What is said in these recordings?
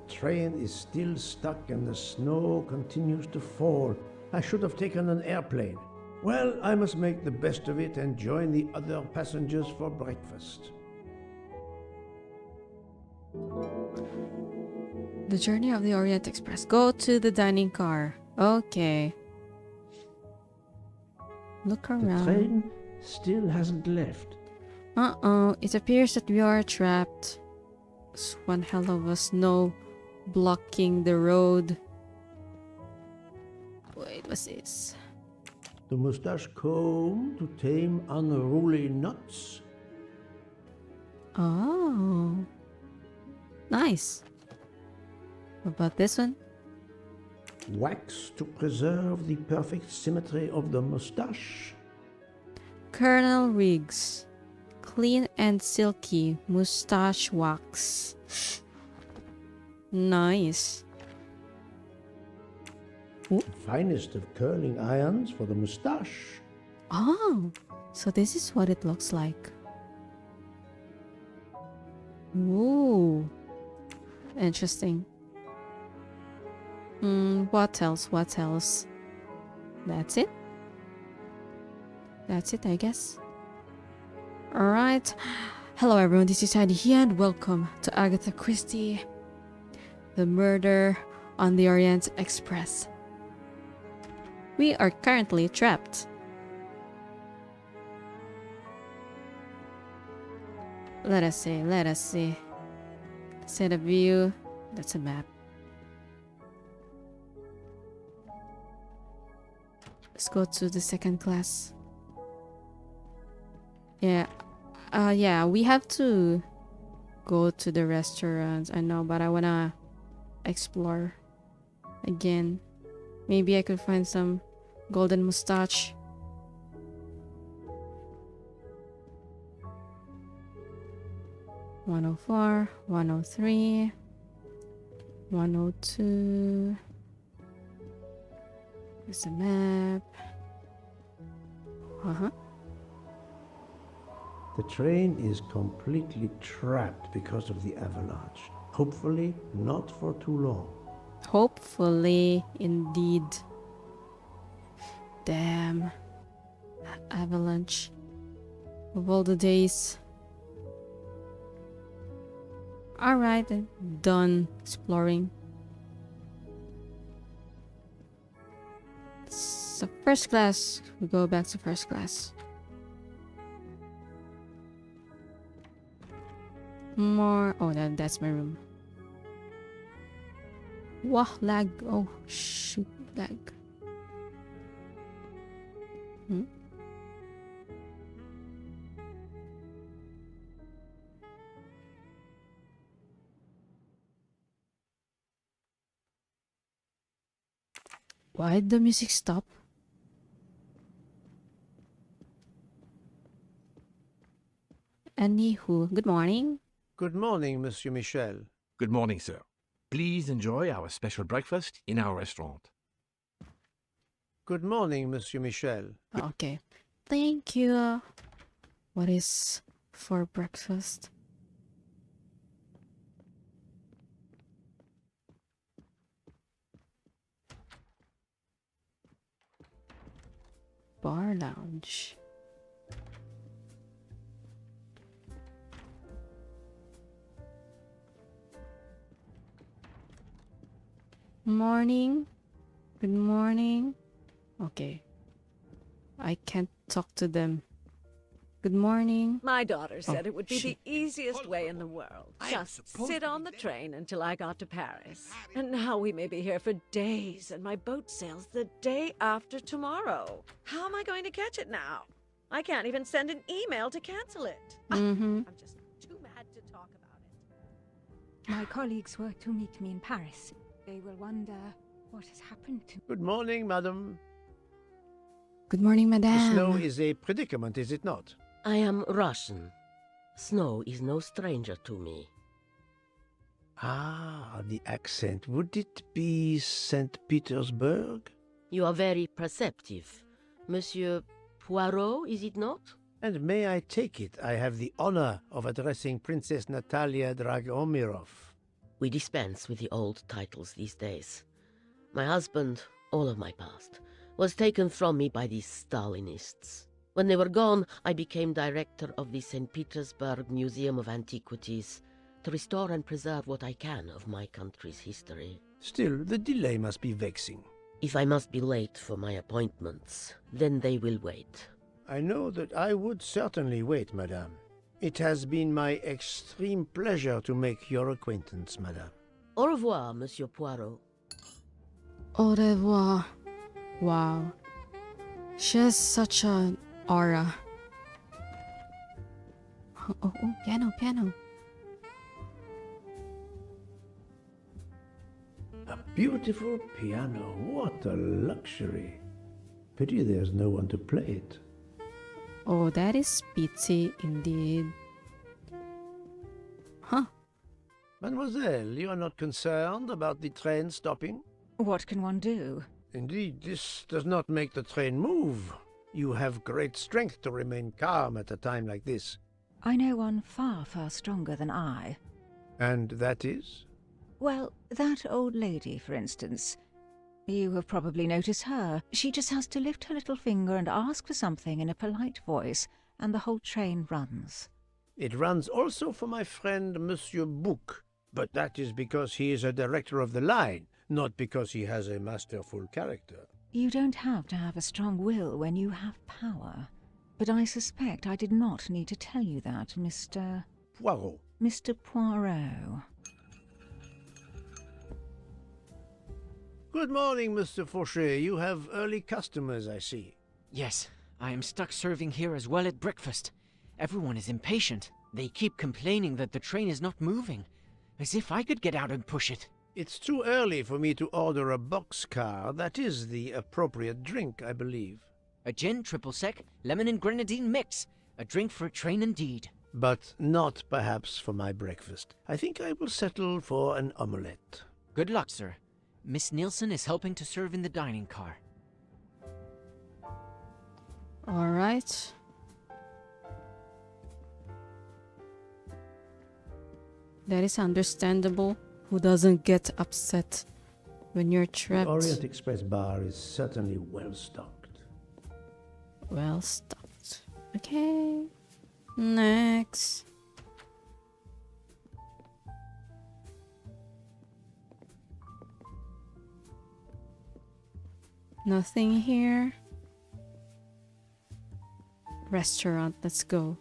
train is still stuck and the snow continues to fall. I should have taken an airplane. Well, I must make the best of it and join the other passengers for breakfast. The journey of the Orient Express. Go to the dining car. Okay. Look The around. train still hasn't left. Uh-oh. It appears that we are trapped. It's one hell of a snow blocking the road. Wait, what's this? The mustache comb to tame unruly nuts. Oh. Nice. What about this one? Wax to preserve the perfect symmetry of the mustache. Colonel Riggs. Clean and silky mustache wax. Nice. The finest of curling irons for the mustache. Oh, so this is what it looks like. Ooh. Interesting. What else? What else? That's it? That's it, I guess. Alright. Hello everyone, this is Heidi here and welcome to Agatha Christie. The Murder on the Orient Express. We are currently trapped. Let us see. Set a view. That's a map. Let's go to the second class. Yeah, we have to go to the restaurants. I know, but I wanna explore again. Maybe I could find some golden mustache. $104, $103, $102. There's a map. The train is completely trapped because of the avalanche. Hopefully not for too long. Hopefully, indeed. Damn. Avalanche. Of all the days. Alright, then. Done exploring. So first class. We go back to first class. More. Oh, that's my room. Wah, lag. Oh, shoot, lag. Why did the music stop? Anywho, good morning. Good morning, Monsieur Michel. Good morning, sir. Please enjoy our special breakfast in our restaurant. Good morning, Monsieur Michel. Okay. Thank you. What is for breakfast? Bar lounge. Morning. Good morning. Okay. I can't talk to them. Good morning. My daughter said it would be the easiest way in the world. Just sit on the train until I got to Paris. And now we may be here for days, and my boat sails the day after tomorrow. How am I going to catch it now? I can't even send an email to cancel it. I'm just too mad to talk about it. My colleagues were to meet me in Paris. They will wonder what has happened to me. Good morning, madam. Good morning, The madam. snow is a predicament, is it not? I am Russian. Snow is no stranger to me. Ah, the accent. Would it be St. Petersburg? You are very perceptive. Monsieur Poirot, is it not? And may I take it I have the honor of addressing Princess Natalia Dragomirov? We dispense with the old titles these days. My husband, all of my past, was taken from me by these Stalinists. When they were gone, I became director of the St. Petersburg Museum of Antiquities to restore and preserve what I can of my country's history. Still, the delay must be vexing. If I must be late for my appointments, then they will wait. I know that I would certainly wait, madame. It has been my extreme pleasure to make your acquaintance, madame. Au revoir, Monsieur Poirot. Au revoir. Wow. She has such an aura. Oh, piano. A beautiful piano. What a luxury. Pity there's no one to play it. Oh, that is pity indeed. Huh. Mademoiselle, you are not concerned about the train stopping? What can one do? Indeed, this does not make the train move. You have great strength to remain calm at a time like this. I know one far, far stronger than I. And that is? Well, that old lady, for instance. You have probably noticed her. She just has to lift her little finger and ask for something in a polite voice, and the whole train runs. It runs also for my friend Monsieur Bouc, but that is because he is a director of the line, not because he has a masterful character. You don't have to have a strong will when you have power. But I suspect I did not need to tell you that, Mr. Poirot. Good morning, Mr. Fauchet. You have early customers, I see. Yes, I am stuck serving here as well at breakfast. Everyone is impatient. They keep complaining that the train is not moving, as if I could get out and push it. It's too early for me to order a boxcar. That is the appropriate drink, I believe. A gin, triple sec, lemon and grenadine mix. A drink for a train indeed. But not perhaps for my breakfast. I think I will settle for an omelette. Good luck, sir. Miss Nielsen is helping to serve in the dining car. All right. That is understandable. Who doesn't get upset when you're trapped? The Orient Express bar is certainly well stocked. Well stocked. Okay. Next. Nothing here. Restaurant, let's go.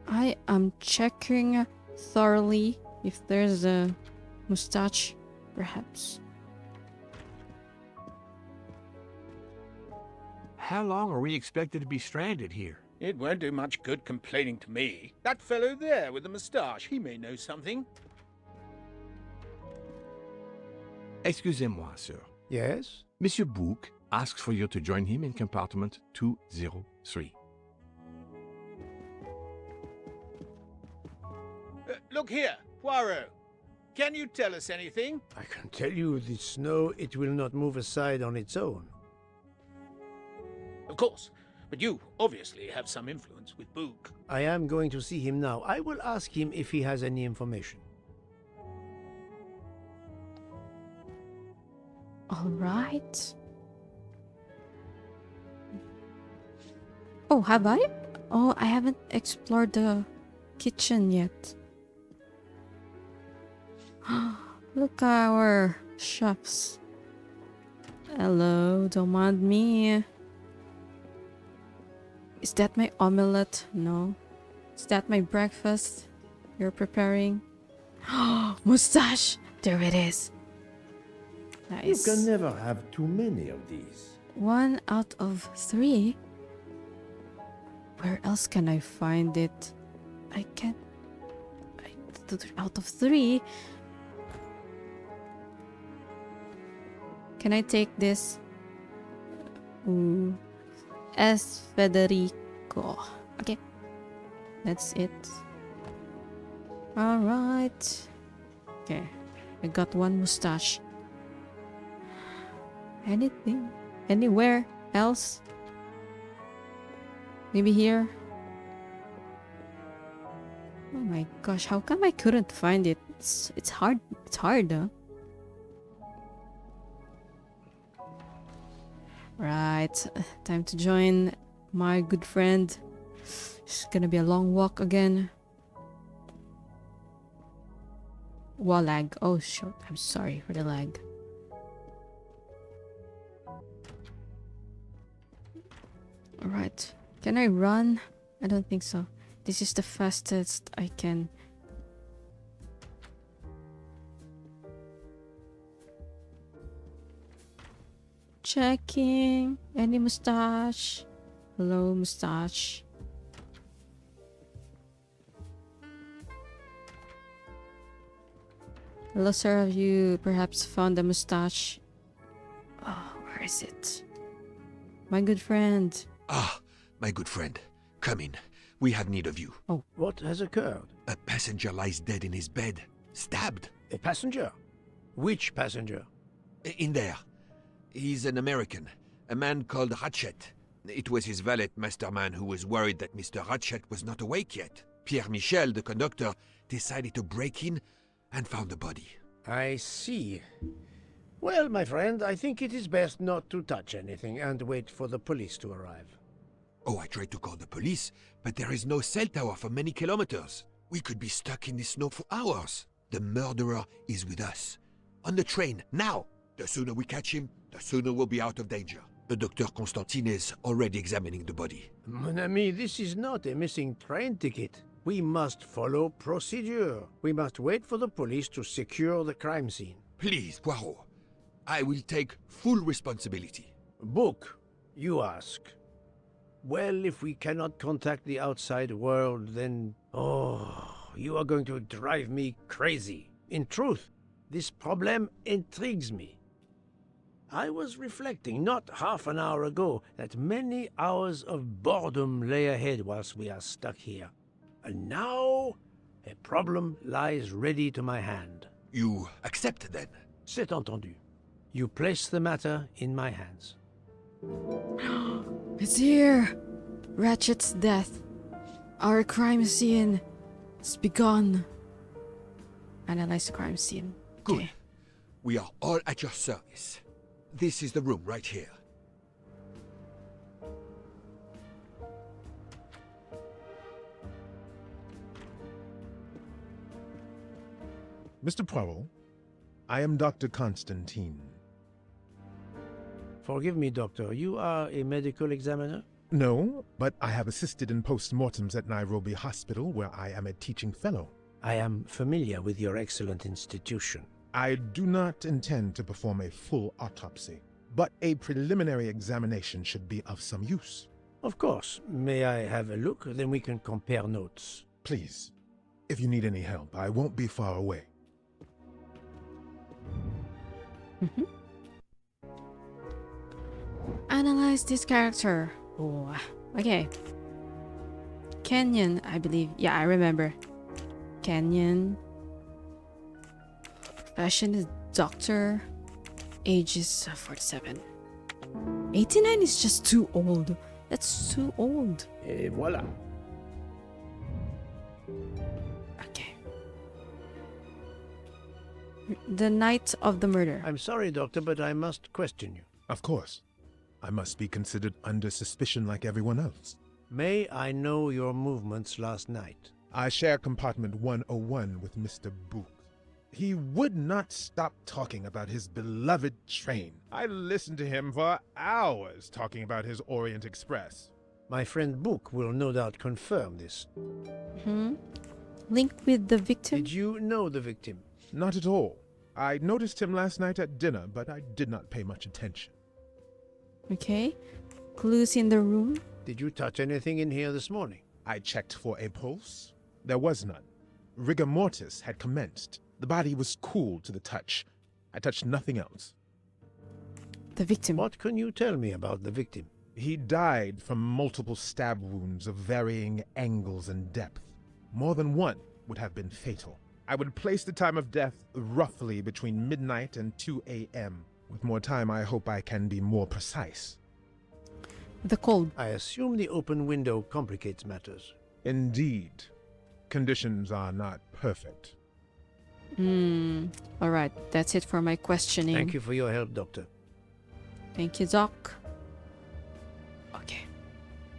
I am checking thoroughly if there's a mustache, perhaps. How long are we expected to be stranded here? It won't do much good complaining to me. That fellow there with the moustache, he may know something. Excusez-moi, sir. Yes? Monsieur Bouc asks for you to join him in compartment 203. Look here, Poirot. Can you tell us anything? I can tell you the snow, it will not move aside on its own. Of course. But you obviously have some influence with Bouc. I am going to see him now. I will ask him if he has any information. All right. Oh, have I? Oh, I haven't explored the kitchen yet. Look at our chefs. Hello, don't mind me. Is that my omelette? No. Is that my breakfast you're preparing? Mustache! There it is. Nice. You can never have too many of these. 1 out of 3? Where else can I find it? I can't... out of 3? Can I take this? Ooh. S. Federico. Okay. That's it. Alright. Okay. I got 1 mustache. Anything? Anywhere else? Maybe here? Oh my gosh, how come I couldn't find it? It's hard. It's hard, huh? Right, time to join my good friend. It's gonna be a long walk again. Wall lag. Oh, shit. I'm sorry for the lag. Alright. Can I run? I don't think so. This is the fastest I can. Checking. Any mustache? Hello, mustache. Hello, sir. Have you perhaps found a mustache? Oh, where is it? My good friend. Ah, my good friend. Come in. We have need of you. Oh, what has occurred? A passenger lies dead in his bed. Stabbed. A passenger? Which passenger? In there. He's an American. A man called Ratchet. It was his valet masterman who was worried that Mr. Ratchet was not awake yet. Pierre Michel, the conductor, decided to break in and found the body. I see. Well, my friend, I think it is best not to touch anything and wait for the police to arrive. Oh, I tried to call the police, but there is no cell tower for many kilometers. We could be stuck in the snow for hours. The murderer is with us. On the train, now! The sooner we catch him, the sooner we'll be out of danger. The Dr. Constantine is already examining the body. Mon ami, this is not a missing train ticket. We must follow procedure. We must wait for the police to secure the crime scene. Please, Poirot. I will take full responsibility. Book, you ask. Well, if we cannot contact the outside world, then... Oh, you are going to drive me crazy. In truth, this problem intrigues me. I was reflecting not half an hour ago that many hours of boredom lay ahead whilst we are stuck here. And now, a problem lies ready to my hand. You accept then? C'est entendu. You place the matter in my hands. It's here! Ratchet's death. Our crime scene has begun. Analyze the crime scene. Good. Okay. We are all at your service. This is the room right here. Mr. Poirot, I am Dr. Constantine. Forgive me, Doctor. You are a medical examiner? No, but I have assisted in post-mortems at Nairobi Hospital, where I am a teaching fellow. I am familiar with your excellent institution. I do not intend to perform a full autopsy, but a preliminary examination should be of some use. Of course. May I have a look? Then we can compare notes. Please, if you need any help, I won't be far away. Analyze this character. Oh, okay. Kenyan, I believe. Yeah, I remember. Kenyan. Profession is doctor. Age is 47. 89 is just too old. That's too old. Et voilà. Okay. The night of the murder. I'm sorry, Doctor, but I must question you. Of course. I must be considered under suspicion like everyone else. May I know your movements last night? I share compartment 101 with Mr. Booth. He would not stop talking about his beloved train. I listened to him for hours talking about his Orient Express. My friend Book will no doubt confirm this. Linked with the victim? Did you know the victim? Not at all. I noticed him last night at dinner, but I did not pay much attention. Okay. Clues in the room? Did you touch anything in here this morning? I checked for a pulse. There was none. Rigor mortis had commenced. The body was cool to the touch. I touched nothing else. The victim. What can you tell me about the victim? He died from multiple stab wounds of varying angles and depth. More than one would have been fatal. I would place the time of death roughly between midnight and 2 a.m. With more time, I hope I can be more precise. The cold. I assume the open window complicates matters. Indeed. Conditions are not perfect. Alright, that's it for my questioning. Thank you for your help, Doctor. Thank you, Doc. Okay.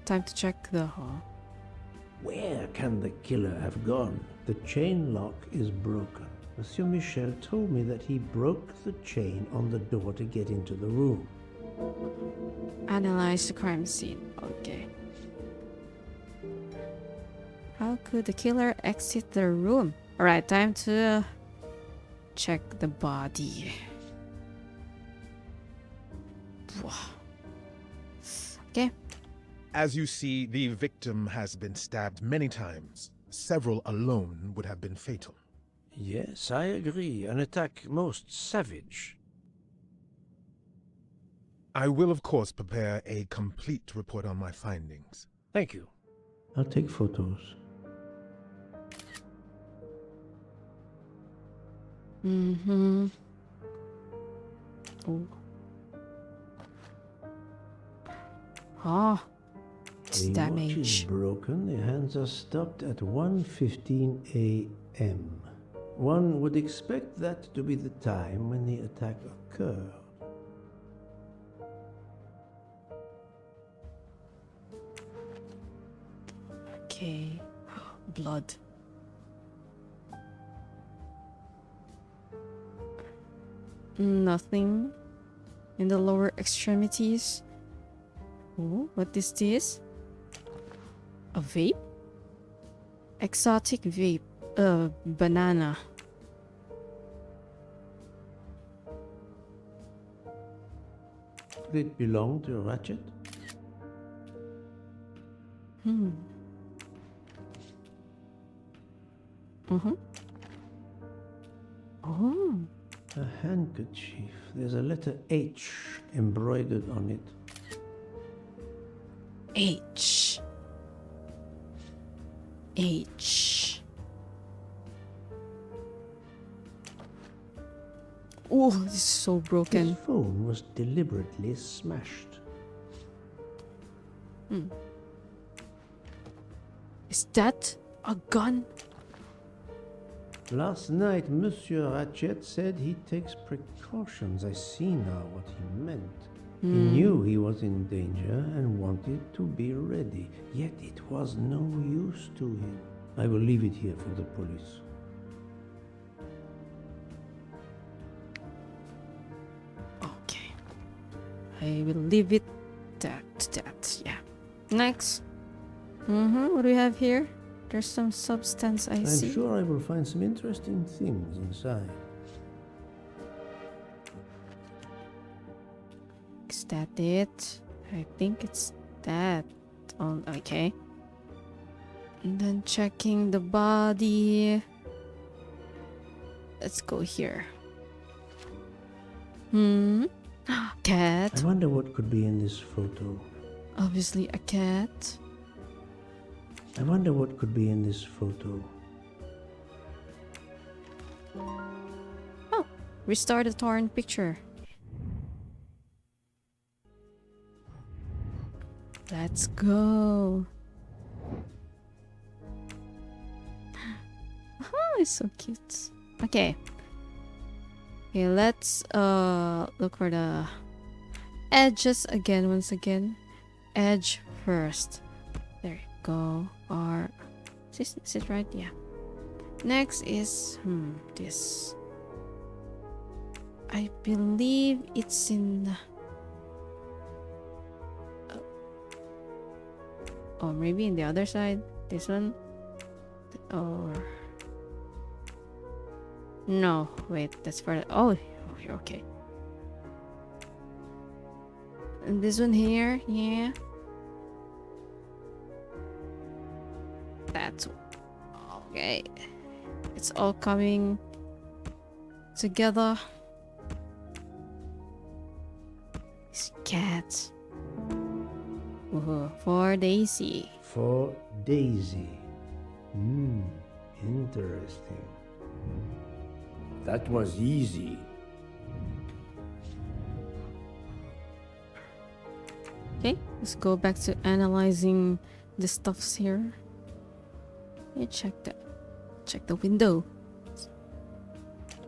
Time to check the hall. Where can the killer have gone? The chain lock is broken. Monsieur Michel told me that he broke the chain on the door to get into the room. Analyze the crime scene. Okay. How could the killer exit the room? Alright, time to check the body. Okay. As you see, the victim has been stabbed many times. Several alone would have been fatal. Yes, I agree. An attack most savage. I will, of course, prepare a complete report on my findings. Thank you. I'll take photos. Oh. Ah. It's The watch is damage. broken. The hands are stopped at 1:15 a.m. One would expect that to be the time when the attack occurred. Okay. Blood. Nothing in the lower extremities. Oh, what is this? A vape? Exotic vape. Banana. Did it belong to Ratchet? Oh. A handkerchief. There's a letter H embroidered on it. H. H. Oh, this is so broken. His phone was deliberately smashed. Is that a gun? Last night, Monsieur Ratchet said he takes precautions. I see now what he meant. He knew he was in danger and wanted to be ready, yet it was no use to him. I will leave it here for the police. Okay. I will leave it that. Yeah. Next. What do we have here? There's some substance I see. I'm sure I will find some interesting things inside. Is that it? I think it's that. Oh, okay. And then checking the body. Let's go here. Cat. I wonder what could be in this photo. Obviously a cat. I wonder what could be in this photo. Oh, restore the torn picture. Let's go. Oh, it's so cute. Okay. Okay, let's look for the edges again once again. Edge first. There you go. Or is it right? Yeah. Next is this. I believe it's in or maybe in the other side. This one. Or no, wait, that's for oh, okay. And this one here, yeah. That's okay. It's all coming together. These cats. For Daisy. For Daisy. Interesting. That was easy. Okay, let's go back to analyzing the stuffs here. You check the window.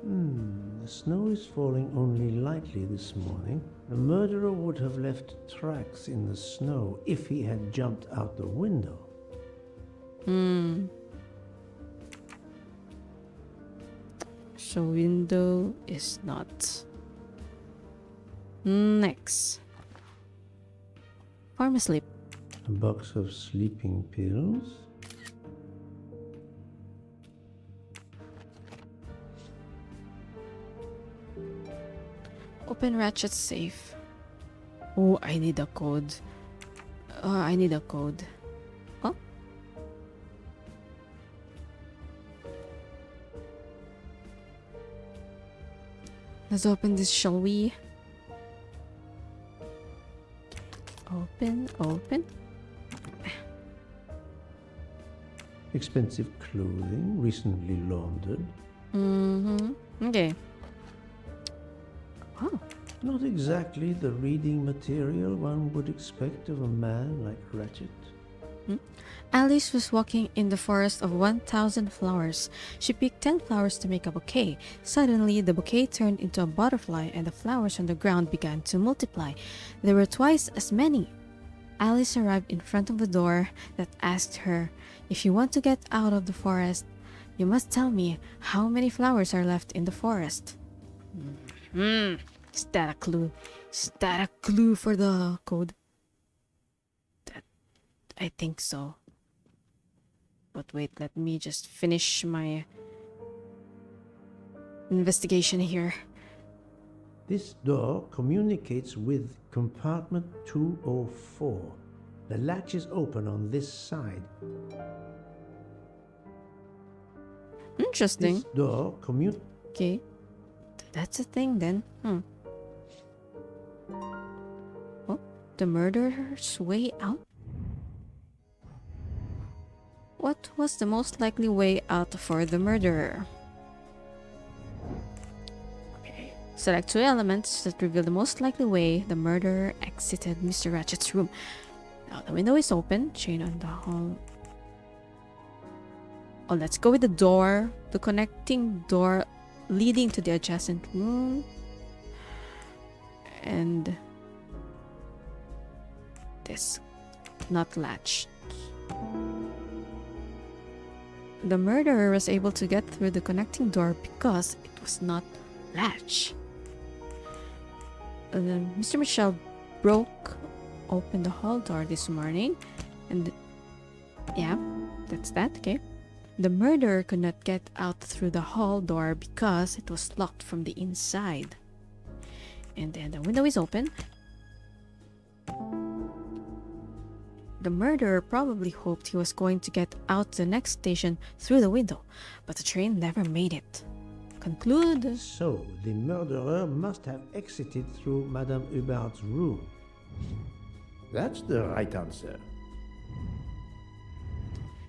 The snow is falling only lightly this morning. The murderer would have left tracks in the snow if he had jumped out the window. So window is not. Next. Farm asleep. A box of sleeping pills. Open ratchet safe. Oh, I need a code. I need a code. Oh. Let's open this, shall we? Open. Expensive clothing, recently laundered. Okay. Oh. Not exactly the reading material one would expect of a man like Ratchet. Alice was walking in the forest of 1,000 flowers. She picked 10 flowers to make a bouquet. Suddenly, the bouquet turned into a butterfly and the flowers on the ground began to multiply. There were twice as many. Alice arrived in front of the door that asked her, "If you want to get out of the forest, you must tell me how many flowers are left in the forest." Is that a clue? Is that a clue for the code? I think so. But wait, let me just finish my investigation here. This door communicates with compartment 204. The latch is open on this side. Interesting. This door Okay. That's a thing then. Oh, the murderer's way out? What was the most likely way out for the murderer? Okay. Select two elements that reveal the most likely way the murderer exited Mr. Ratchet's room. Now the window is open. Chain on the hall. Oh, let's go with the door. The connecting door leading to the adjacent room. And this. Not latched. The murderer was able to get through the connecting door because it was not latched. Mr. Michel broke open the hall door this morning, and yeah, that's that. Okay. The murderer could not get out through the hall door because it was locked from the inside. And then the window is open. The murderer probably hoped he was going to get out the next station through the window, but the train never made it. Conclude. So, the murderer must have exited through Madame Hubbard's room. That's the right answer.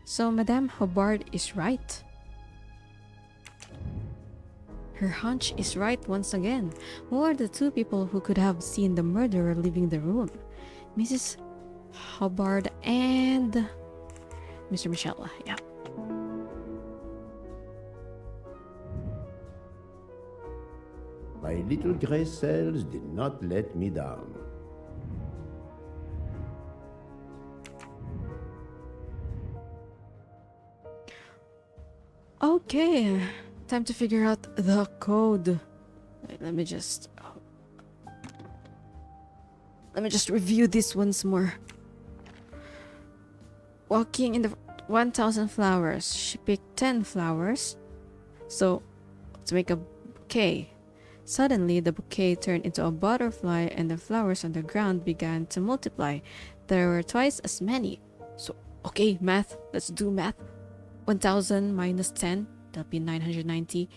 So Madame Hubbard is right. Her hunch is right once again. Who are the two people who could have seen the murderer leaving the room? Mrs. Hubbard and Mr. Michel. Yeah. My little gray cells did not let me down. Okay, time to figure out the code. Wait, let me just review this once more. Walking in the 1,000 flowers, she picked 10 flowers. So, to make a bouquet. Suddenly, the bouquet turned into a butterfly and the flowers on the ground began to multiply. There were twice as many. So, okay, math. Let's do math. 1,000 minus 10, that'll be 990.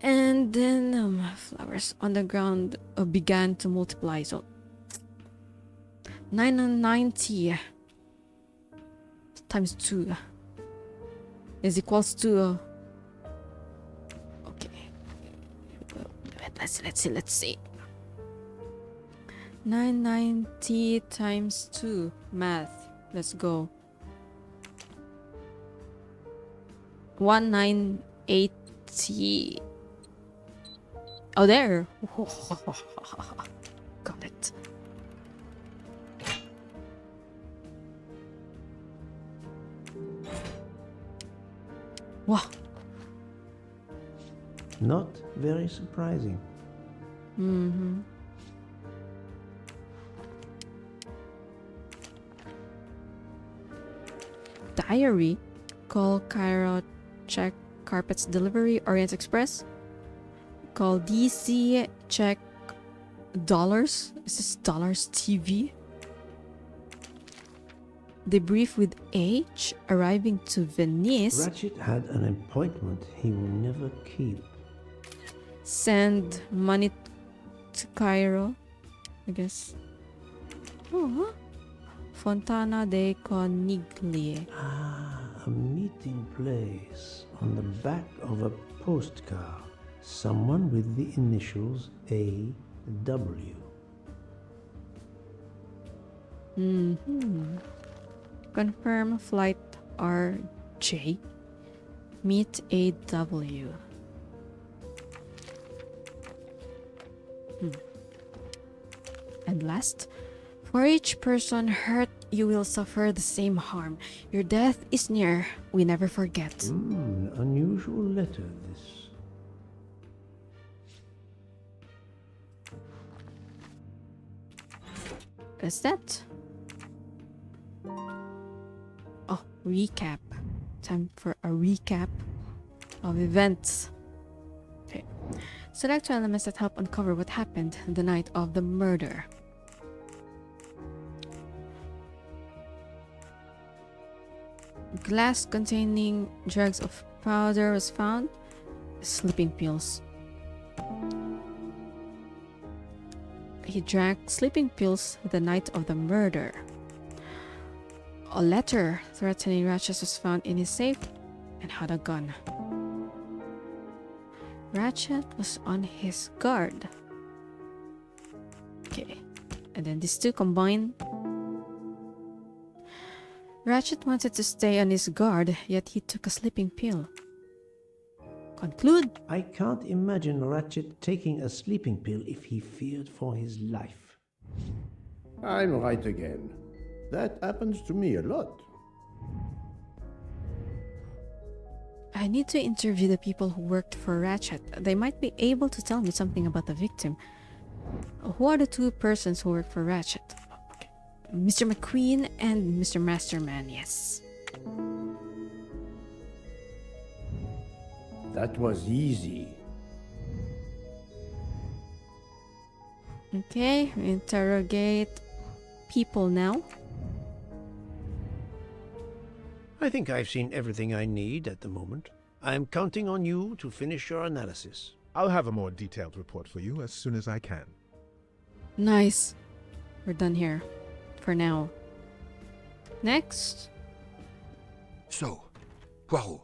And then flowers on the ground began to multiply. So 990 times 2 is equals to okay. Let's see. 990 times 2. Math. Let's go. 1980. Oh, there. Got it. Wow. Not very surprising. Mm-hmm. Diary. Call Cairo, check carpets delivery, Orient Express. Call DC, check dollars. Is this dollars TV? Debrief with H, arriving to Venice. Ratchet had an appointment he will never keep. Send money to Cairo, I guess. Oh, Fontana de Conigli. Ah, a meeting place on the back of a postcard. Someone with the initials A.W. Confirm flight RJ. Meet AW. And last, for each person hurt, you will suffer the same harm. Your death is near. We never forget. Unusual letter, this. What's that? Oh, recap. Time for a recap of events. Okay. Select two elements that help uncover what happened the night of the murder. Glass containing dregs of powder was found. Sleeping pills. He drank sleeping pills the night of the murder. A letter threatening Ratchet was found in his safe and had a gun. Ratchet was on his guard. Okay, and then these two combine. Ratchet wanted to stay on his guard, yet he took a sleeping pill. Conclude. I can't imagine Ratchet taking a sleeping pill if he feared for his life. I'm right again. That happens to me a lot. I need to interview the people who worked for Ratchet. They might be able to tell me something about the victim. Who are the two persons who work for Ratchet? Okay. Mr. McQueen and Mr. Masterman, yes. That was easy. Okay, interrogate people now. I think I've seen everything I need at the moment. I'm counting on you to finish your analysis. I'll have a more detailed report for you as soon as I can. Nice. We're done here. For now. Next. So, Poirot,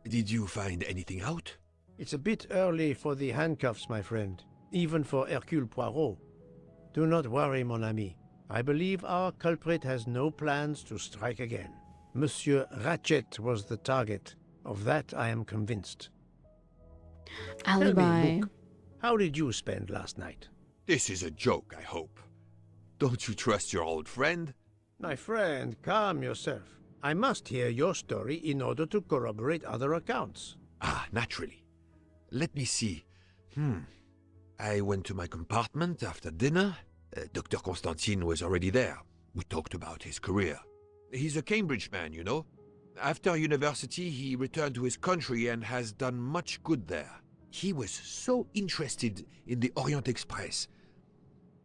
did you find anything out? It's a bit early for the handcuffs, my friend. Even for Hercule Poirot. Do not worry, mon ami. I believe our culprit has no plans to strike again. Monsieur Ratchet was the target. Of that I am convinced. Alibi. Tell me, Book, how did you spend last night? This is a joke, I hope. Don't you trust your old friend? My friend, calm yourself. I must hear your story in order to corroborate other accounts. Ah, naturally. Let me see. I went to my compartment after dinner. Dr. Constantine was already there. We talked about his career. He's a Cambridge man, you know. After university, he returned to his country and has done much good there. He was so interested in the Orient Express.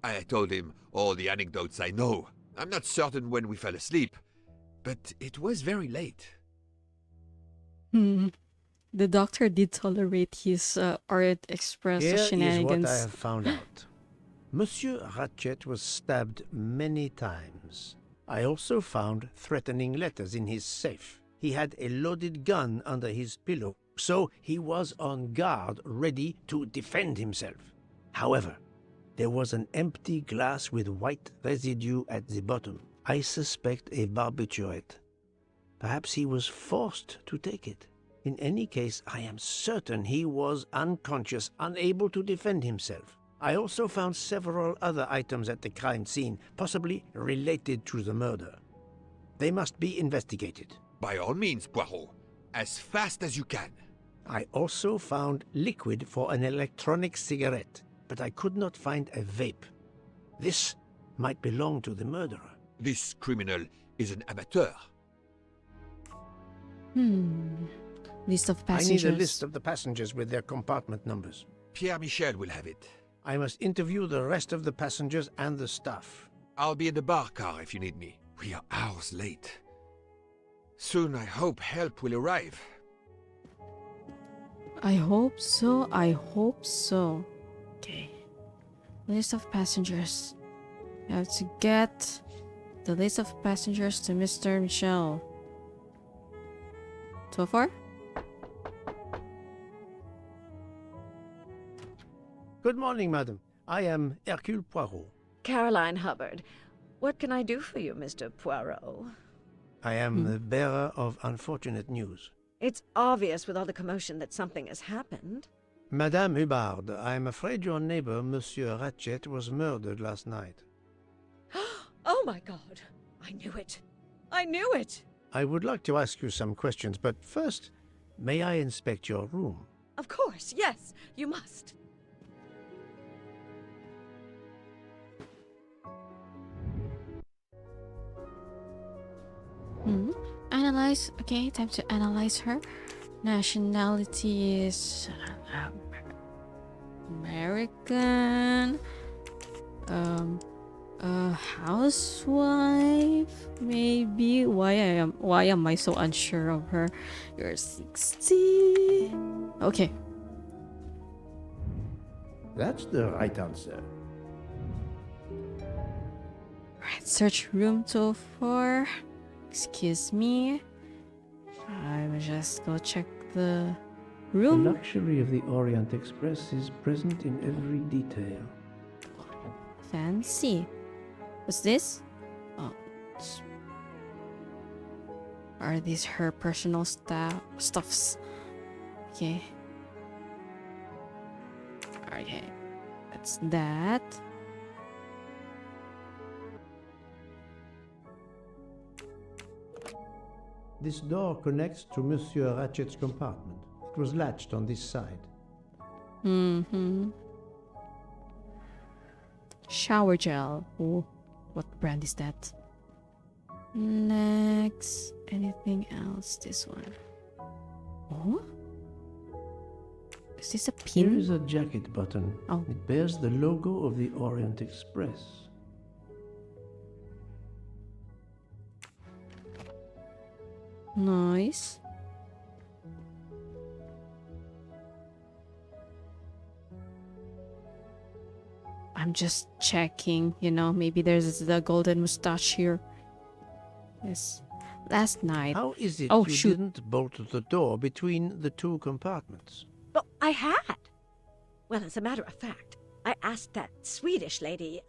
I told him all the anecdotes I know. I'm not certain when we fell asleep, but it was very late. The doctor did tolerate his Orient Express Here shenanigans. is what I have found out. Monsieur Ratchet was stabbed many times. I also found threatening letters in his safe. He had a loaded gun under his pillow, so he was on guard, ready to defend himself. However, There was an empty glass with white residue at the bottom. I suspect a barbiturate. Perhaps he was forced to take it. In any case, I am certain he was unconscious, unable to defend himself. I also found several other items at the crime scene, possibly related to the murder. They must be investigated. By all means, Poirot. As fast as you can. I also found liquid for an electronic cigarette, but I could not find a vape. This might belong to the murderer. This criminal is an amateur. List of I passengers. need a list of the passengers with their compartment numbers. Pierre Michel will have it. I must interview the rest of the passengers and the staff. I'll be in the bar car if you need me. We are hours late. Soon I hope help will arrive. I hope so. I hope so. Okay. List of passengers. I have to get the list of passengers to Mr. Michel. So far? Good morning, madam. I am Hercule Poirot. Caroline Hubbard. What can I do for you, Mr. Poirot? I am the bearer of unfortunate news. It's obvious with all the commotion that something has happened. Madame Hubbard, I am afraid your neighbor, Monsieur Ratchet, was murdered last night. Oh my God! I knew it! I knew it! I would like to ask you some questions, but first, may I inspect your room? Of course, yes, you must. Analyze. Okay, time to analyze her. Nationality is American. A housewife, maybe. Why am I so unsure of her? You're 60. Okay. That's the right answer. Right, search room 204. Excuse me. I will just go check the The room. luxury of the Orient Express is present in every detail. Fancy. What's this? Oh. Are these her personal stuffs? Okay. Okay. That's that. This door connects to Monsieur Ratchet's compartment. It was latched on this side. Shower gel. Oh, what brand is that? Next. Anything else? This one. Oh? Is this a Here pin? is a jacket button. Oh. It bears the logo of the Orient Express. Nice. I'm just checking, maybe there's the golden mustache here. Yes. Last night. How is it Oh, you shoot. didn't bolt the door between the two compartments? But I had. Well, as a matter of fact, I asked that Swedish lady,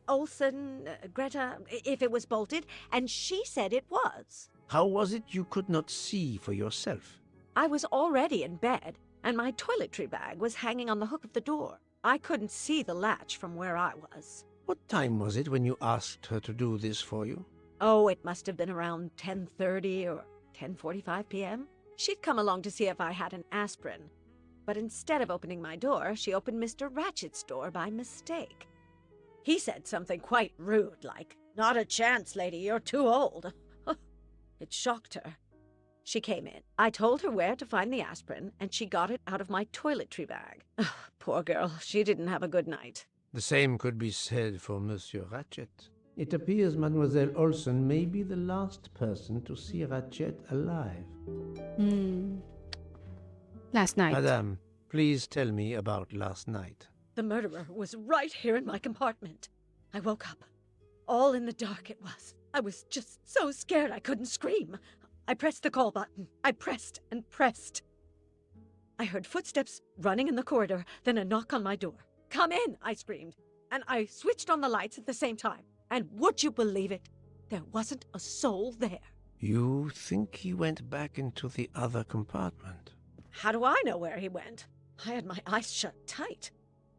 Olsen, Greta, if it was bolted, and she said it was. How was it you could not see for yourself? I was already in bed, and my toiletry bag was hanging on the hook of the door. I couldn't see the latch from where I was. What time was it when you asked her to do this for you? Oh, it must have been around 10:30 or 10:45 p.m. She'd come along to see if I had an aspirin. But instead of opening my door, she opened Mr. Ratchet's door by mistake. He said something quite rude, like, "Not a chance, lady, you're too old." It shocked her. She came in. I told her where to find the aspirin, and she got it out of my toiletry bag. Poor girl, she didn't have a good night. The same could be said for Monsieur Ratchet. It appears Mademoiselle Olsen may be the last person to see Ratchet alive. Last night. Madame, please tell me about last night. The murderer was right here in my compartment. I woke up. All in the dark it was. I was just so scared I couldn't scream. I pressed the call button. I pressed and pressed. I heard footsteps running in the corridor, then a knock on my door. "Come in," I screamed. and I switched on the lights at the same time. And would you believe it? There wasn't a soul there. You think he went back into the other compartment? How do I know where he went? I had my eyes shut tight.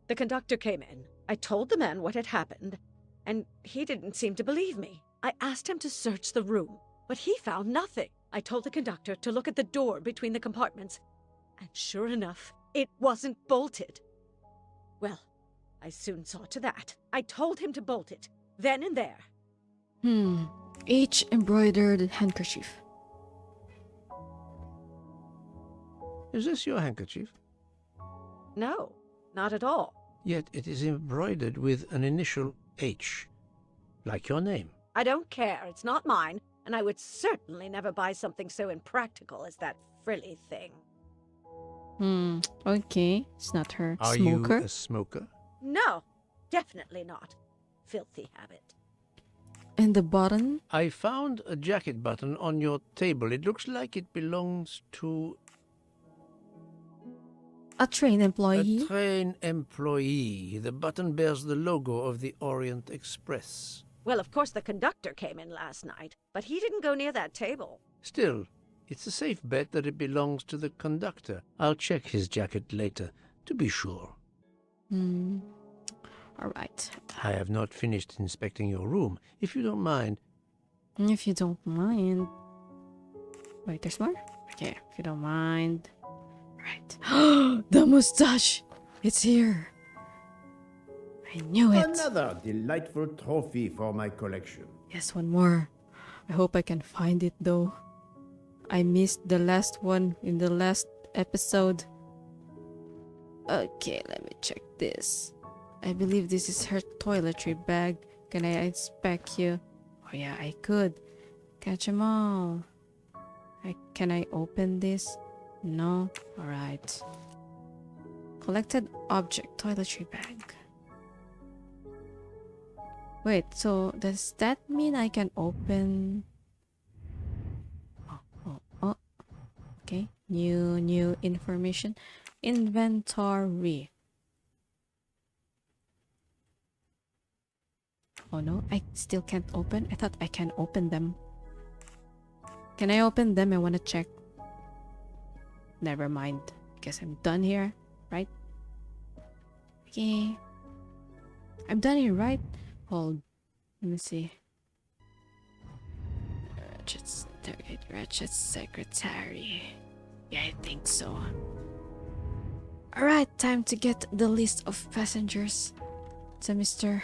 The conductor came in. I told the man what had happened, and he didn't seem to believe me. I asked him to search the room, but he found nothing. I told the conductor to look at the door between the compartments, and sure enough, it wasn't bolted. Well, I soon saw to that. I told him to bolt it, then and there. H embroidered handkerchief. Is this your handkerchief? No, not at all. Yet it is embroidered with an initial H, like your name. I don't care. It's not mine, and I would certainly never buy something so impractical as that frilly thing. Okay. It's not her. Are Smoker? you a smoker? No, definitely not. Filthy habit. And the button? I found a jacket button on your table. It looks like it belongs to A train employee? a train employee. The button bears the logo of the Orient Express. Well, of course the conductor came in last night, but he didn't go near that table. Still, it's a safe bet that it belongs to the conductor. I'll check his jacket later, to be sure. All right. I have not finished inspecting your room. If you don't mind, If you don't mind. Wait, there's more? Okay, if you don't mind. Right. The mustache! It's here. I knew it. Another delightful trophy for my collection. Yes, one more. I hope I can find it though. I missed the last one in the last episode. Okay, let me check this. I believe this is her toiletry bag. Can I inspect you? Oh yeah, I could. Catch them all. Can I open this? No? Alright. Collected object, toiletry bag. Wait, so does that mean I can open... Oh. Okay, new information. Inventory. Oh no, I still can't open. I thought I can open them. Can I open them? I want to check. Never mind. Guess I'm done here, right? Okay. I'm done here, right? Hold. Let me see. Ratchet secretary. Yeah, I think so. Alright, time to get the list of passengers. So, Mr.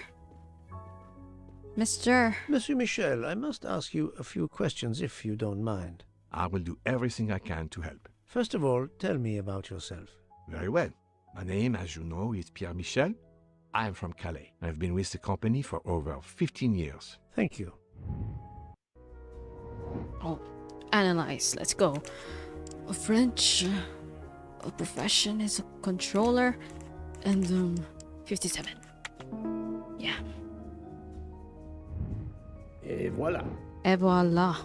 Monsieur Michel, I must ask you a few questions if you don't mind. I will do everything I can to help. First of all, tell me about yourself. Very well. My name, as you know, is Pierre Michel. I am from Calais. I've been with the company for over 15 years. Thank you. Oh, analyze. Let's go. A French. A profession is a controller. And, 57. Yeah. Et voilà. Et voila.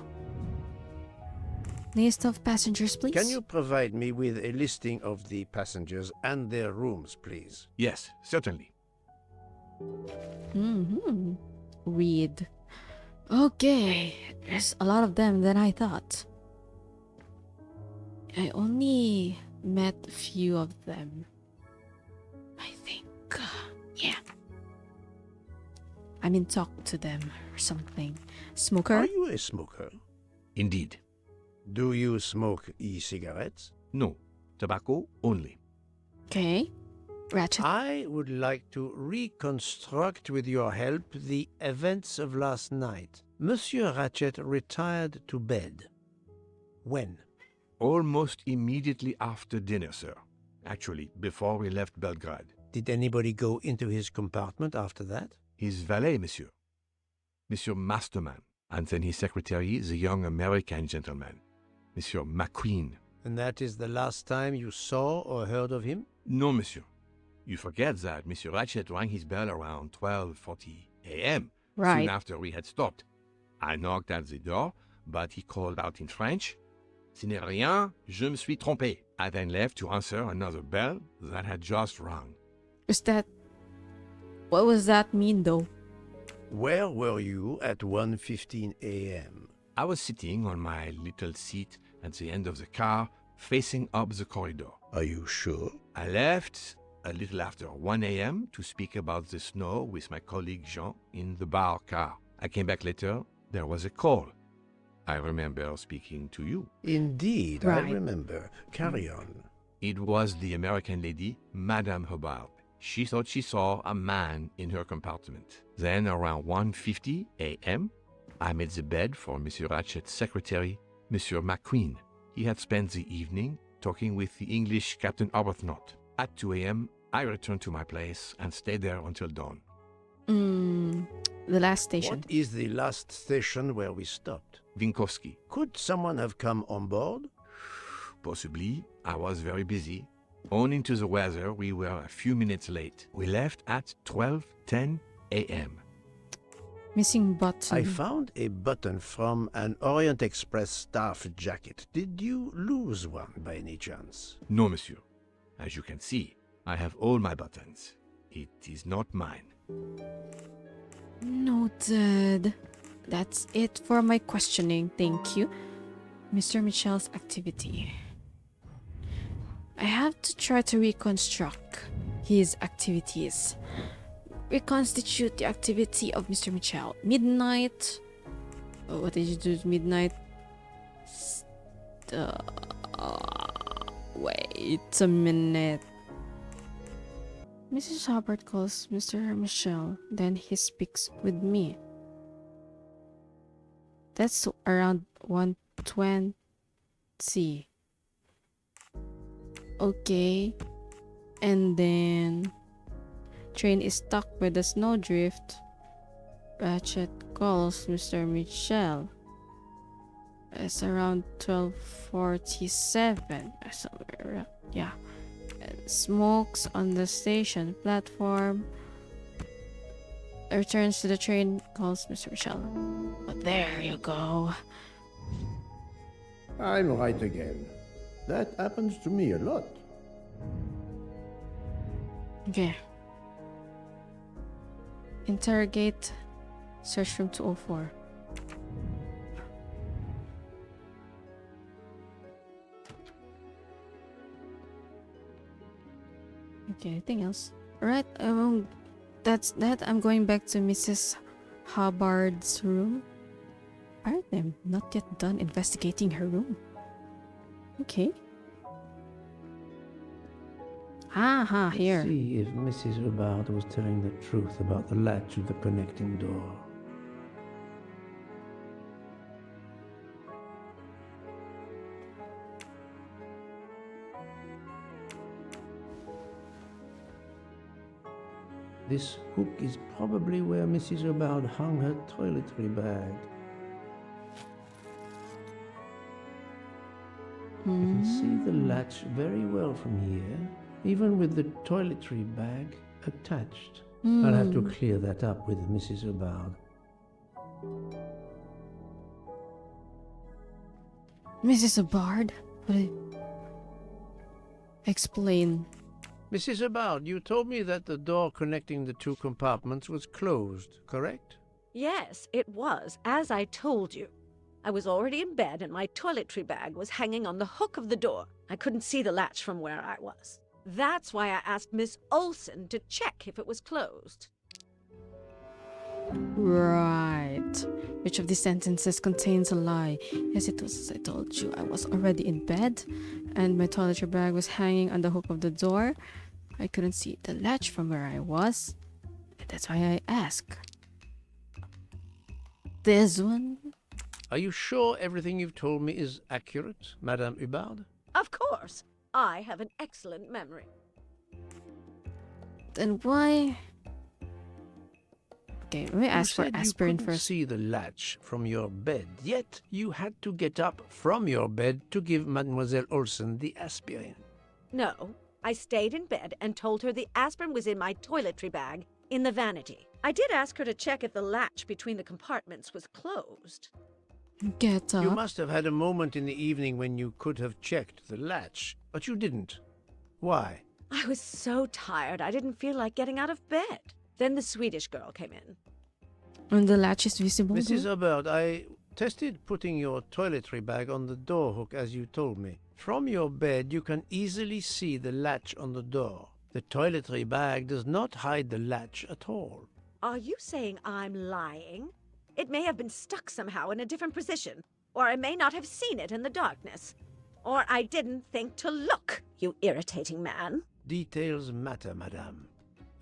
List of passengers, please. Can you provide me with a listing of the passengers and their rooms, please? Yes, certainly. Read. Okay, there's a lot of them than I thought. I only met a few of them. I think. Yeah. I mean, talk to them or something. Smoker? Are you a smoker? Indeed. Do you smoke e-cigarettes? No, tobacco only. Okay. Ratchet. I would like to reconstruct with your help the events of last night. Monsieur Ratchet retired to bed. When? Almost immediately after dinner, sir. Actually, before we left Belgrade. Did anybody go into his compartment after that? His valet, monsieur. Monsieur Masterman. And then his secretary, the young American gentleman. Monsieur McQueen. And that is the last time you saw or heard of him? No, monsieur. You forget that Monsieur Ratchet rang his bell around 12:40 a.m. Right. Soon after we had stopped. I knocked at the door, but he called out in French, "Ce n'est rien, je me suis trompé." I then left to answer another bell that had just rung. Is that What was that mean, though? Where were you at 1:15 a.m.? I was sitting on my little seat at the end of the car, facing up the corridor. Are you sure? I left a little after 1 a.m. to speak about the snow with my colleague Jean in the bar car. I came back later. There was a call. I remember speaking to you. Indeed, Right. I remember. Carry on. It was the American lady, Madame Hubbard. She thought she saw a man in her compartment. Then, around 1:50 a.m., I made the bed for Monsieur Ratchet's secretary, Monsieur McQueen. He had spent the evening talking with the English Captain Arbuthnot. At 2 a.m., I returned to my place and stayed there until dawn. The last station. What is the last station where we stopped? Vinkovsky. Could someone have come on board? Possibly. I was very busy. Owing to the weather, we were a few minutes late. We left at 12:10 a.m. Missing button. I found a button from an Orient Express staff jacket. Did you lose one by any chance? No, monsieur. As you can see, I have all my buttons. It is not mine. Noted. That's it for my questioning. Thank you. Mr. Michel's activity. I have to try to reconstruct his activities. Reconstitute the activity of Mr. Michel. Midnight. Oh, what did you do at midnight? Wait a minute. Mrs. Hubbard calls Mr. Michel, then he speaks with me. That's around 1:20. Okay. And then train is stuck by the snowdrift. Ratchet calls Mr. Michel. It's around 12:47 somewhere. Yeah. And smokes on the station platform. Returns to the train, calls Mr. Michel. But there you go. I'm right again. That happens to me a lot. Okay. Interrogate. Search room 204. Okay, anything else? Alright, that's that. I'm going back to Mrs. Hubbard's room. Apparently, I'm not yet done investigating her room. Okay. Aha, here. See if Mrs. Hubbard was telling the truth about the latch of the connecting door. This hook is probably where Mrs. Hubbard hung her toiletry bag. You can see the latch very well from here, even with the toiletry bag attached. I'll have to clear that up with Mrs. Hubbard. Mrs. Hubbard? Explain. Mrs. Hubbard, you told me that the door connecting the two compartments was closed, correct? Yes, it was, as I told you. I was already in bed and my toiletry bag was hanging on the hook of the door. I couldn't see the latch from where I was. That's why I asked Miss Olsen to check if it was closed. Right. Which of these sentences contains a lie? Yes, it was as I told you. I was already in bed and my toiletry bag was hanging on the hook of the door. I couldn't see the latch from where I was. That's why I asked. This one? Are you sure everything you've told me is accurate, Madame Hubbard? Of course. I have an excellent memory. Then why? Okay, let me ask for you said aspirin you couldn't first. see the latch from your bed, yet you had to get up from your bed to give Mademoiselle Olsen the aspirin. No, I stayed in bed and told her the aspirin was in my toiletry bag in the vanity. I did ask her to check if the latch between the compartments was closed. Get up. You must have had a moment in the evening when you could have checked the latch, but you didn't. Why? I was so tired I didn't feel like getting out of bed. Then the Swedish girl came in. And the latch is visible. Mrs. too? Hubbard, I tested putting your toiletry bag on the door hook as you told me. From your bed, you can easily see the latch on the door. The toiletry bag does not hide the latch at all. Are you saying I'm lying? It may have been stuck somehow in a different position, or I may not have seen it in the darkness. Or I didn't think to look, you irritating man. Details matter, madame.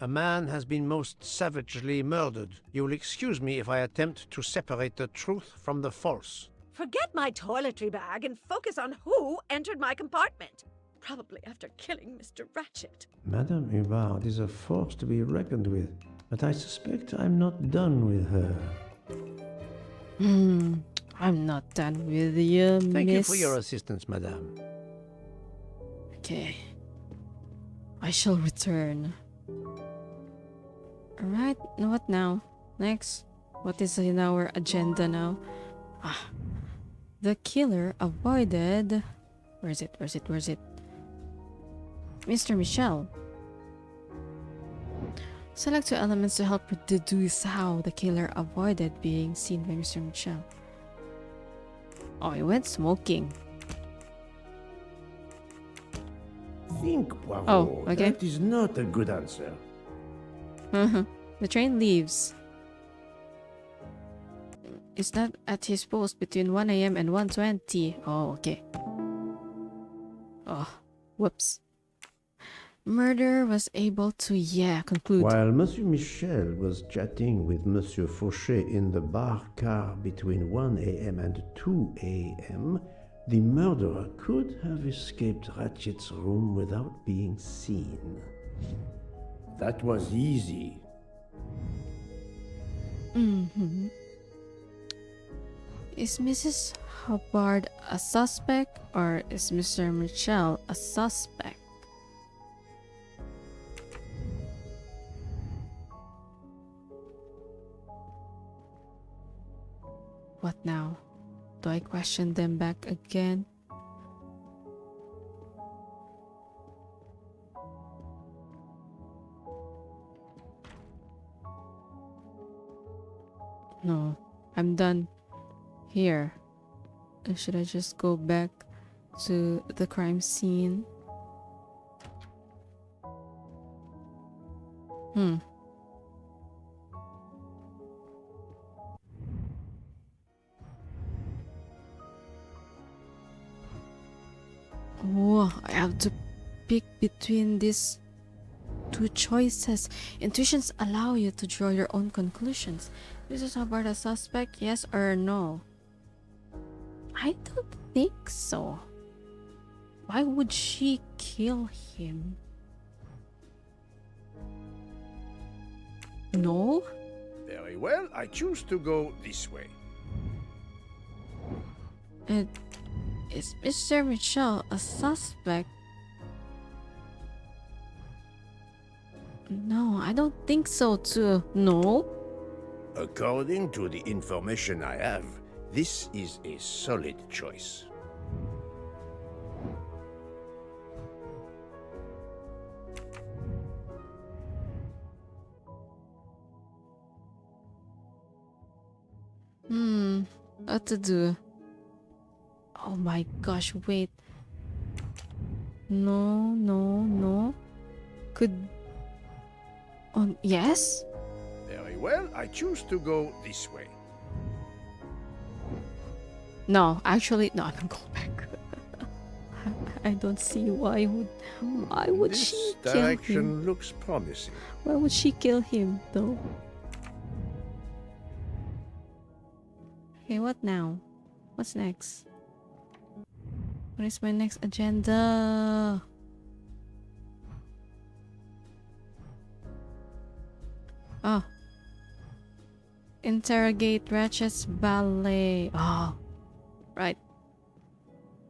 A man has been most savagely murdered. You will excuse me if I attempt to separate the truth from the false. Forget my toiletry bag and focus on who entered my compartment. Probably after killing Mr. Ratchet. Madame Hubbard is a force to be reckoned with, but I suspect I'm not done with her. I'm not done with you, Thank you miss. for your assistance, madame. Okay. I shall return. Alright, what now? Next. What is in our agenda now? The killer avoided... Where is it? Mr. Michel. Select 2 elements to help deduce how the killer avoided being seen by Mr. Michel. Oh, he went smoking. Think, Poirot. Oh, okay. That is not a good answer. The train leaves. Is that at his post between 1 a.m. and 1:20? Oh, okay. Oh, whoops. Murder was able to, conclude. While Monsieur Michel was chatting with Monsieur Fauchet in the bar car between 1 a.m. and 2 a.m., the murderer could have escaped Ratchet's room without being seen. That was easy. Is Mrs. Hubbard a suspect or is Mr. Michel a suspect? What now? Do I question them back again? No, I'm done here. Or should I just go back to the crime scene? Oh, I have to pick between these 2 choices. Intuitions allow you to draw your own conclusions. Mrs. Hubbard a suspect, yes or no? I don't think so. Why would she kill him? No? Very well, I choose to go this way. Is Mr. Michel a suspect? No, I don't think so too. No? According to the information I have, this is a solid choice. What to do? Oh my gosh, wait. No. Could... Oh, yes? Very well, I choose to go this way. No, actually, no, I don't go back. I don't see why would she This kill him? direction looks promising. Why would she kill him, though? Okay, what now? What's next? What is my next agenda? Oh. Interrogate Ratchet's ballet. Oh. Right.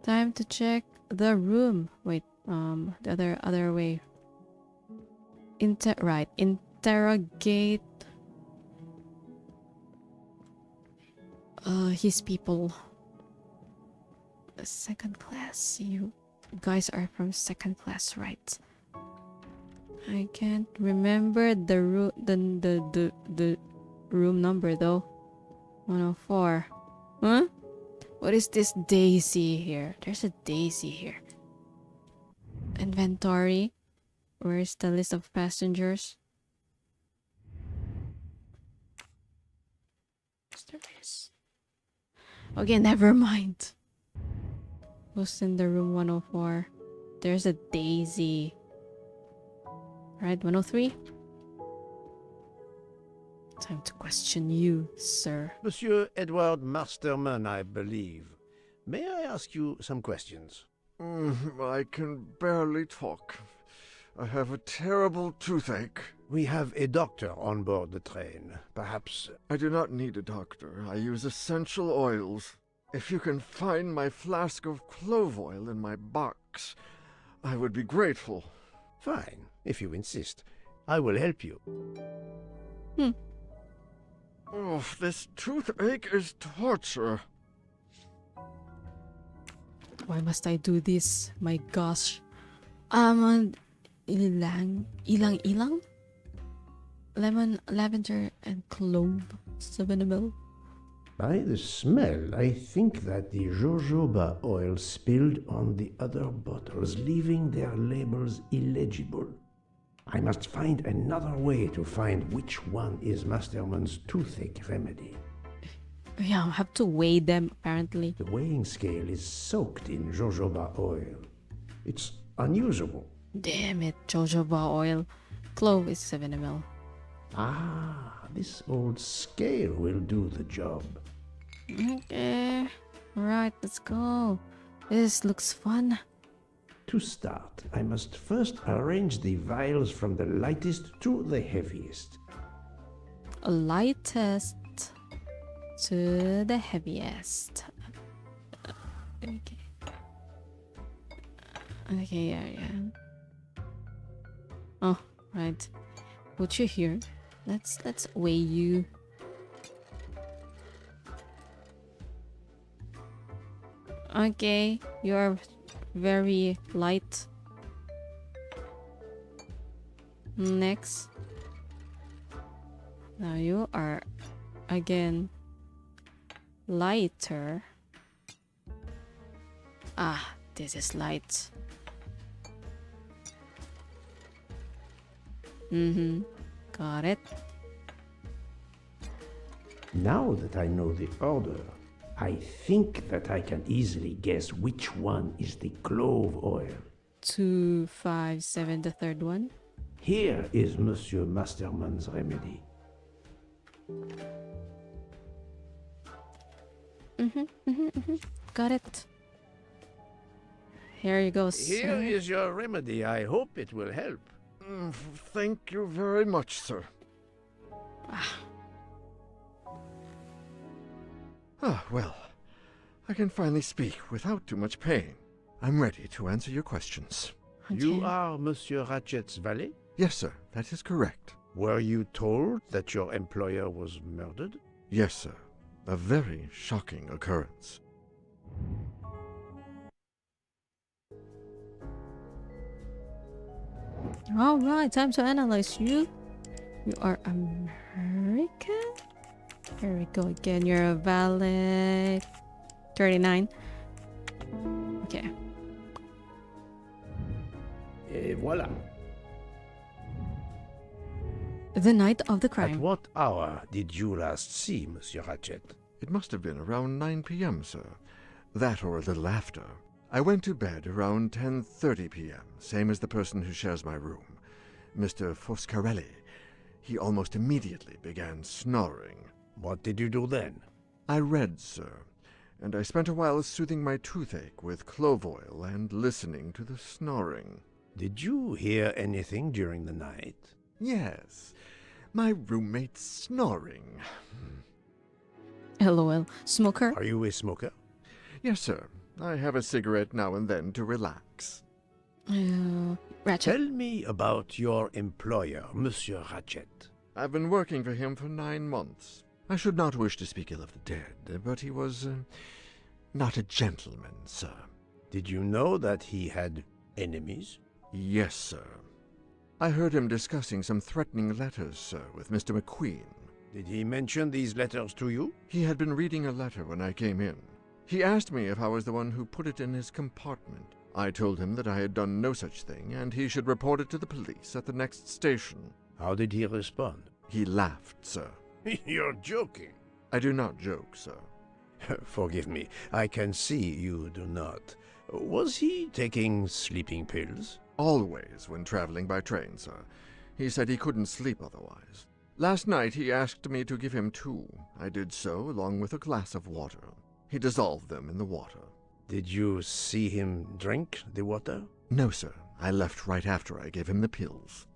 Time to check the room. Wait, the other way. Interrogate his people. Second class. You guys are from second class, right? I can't remember the room number though. 104. Huh? What is this daisy here? There's a daisy here. Inventory. Where's the list of passengers? There is. Okay, never mind. Who's in the room 104? There's a daisy. Right, 103? Time to question you, sir. Monsieur Edward Masterman, I believe. May I ask you some questions? I can barely talk. I have a terrible toothache. We have a doctor on board the train. Perhaps... I do not need a doctor. I use essential oils. If you can find my flask of clove oil in my box, I would be grateful. Fine, if you insist. I will help you. Oh, this toothache is torture. Why must I do this? My gosh. Almond, ilang? Lemon, lavender, and clove. 7 ml. By the smell, I think that the jojoba oil spilled on the other bottles, leaving their labels illegible. I must find another way to find which one is Masterman's toothache remedy. Yeah, I'll have to weigh them, apparently. The weighing scale is soaked in jojoba oil. It's unusable. Damn it, jojoba oil. Clove is 7 ml. Ah, this old scale will do the job. Okay. Alright, let's go. This looks fun. To start, I must first arrange the vials from the lightest to the heaviest. Lightest to the heaviest. Okay. Okay, yeah. Oh, right. Put you here. Let's weigh you. Okay, you're very light. Next. Now you are again lighter. Ah, this is light. Got it. Now that I know the order, I think that I can easily guess which one is the clove oil. 2, 5, 7, the third one. Here is Monsieur Masterman's remedy. Got it. Here you go, sir. Here is your remedy. I hope it will help. Thank you very much, sir. Well, I can finally speak without too much pain. I'm ready to answer your questions. You are Monsieur Ratchet's valet? Yes, sir, that is correct. Were you told that your employer was murdered? Yes, sir. A very shocking occurrence. Alright, time to analyze you. You are American? Here we go again. You're a valet. 39. Okay. Et voilà. The night of the At crime. what hour did you last see Monsieur Ratchet? It must have been around 9 p.m., sir. That or a little after. I went to bed around 10:30 p.m., same as the person who shares my room, Mr. Foscarelli. He almost immediately began snoring. What did you do then? I read, sir, and I spent a while soothing my toothache with clove oil and listening to the snoring. Did you hear anything during the night? Yes, my roommate's snoring. LOL. Smoker? Are you a smoker? Yes, sir. I have a cigarette now and then to relax. Ratchet. Tell me about your employer, Monsieur Ratchet. I've been working for him for 9 months. I should not wish to speak ill of the dead, but he was not a gentleman, sir. Did you know that he had enemies? Yes, sir. I heard him discussing some threatening letters, sir, with Mr. McQueen. Did he mention these letters to you? He had been reading a letter when I came in. He asked me if I was the one who put it in his compartment. I told him that I had done no such thing, and he should report it to the police at the next station. How did he respond? He laughed, sir. You're joking. I do not joke, sir. Forgive me, I can see you do not. Was he taking sleeping pills? Always when traveling by train, sir. He said he couldn't sleep otherwise. Last night he asked me to give him 2. I did so, along with a glass of water. He dissolved them in the water. Did you see him drink the water? No, sir. I left right after I gave him the pills.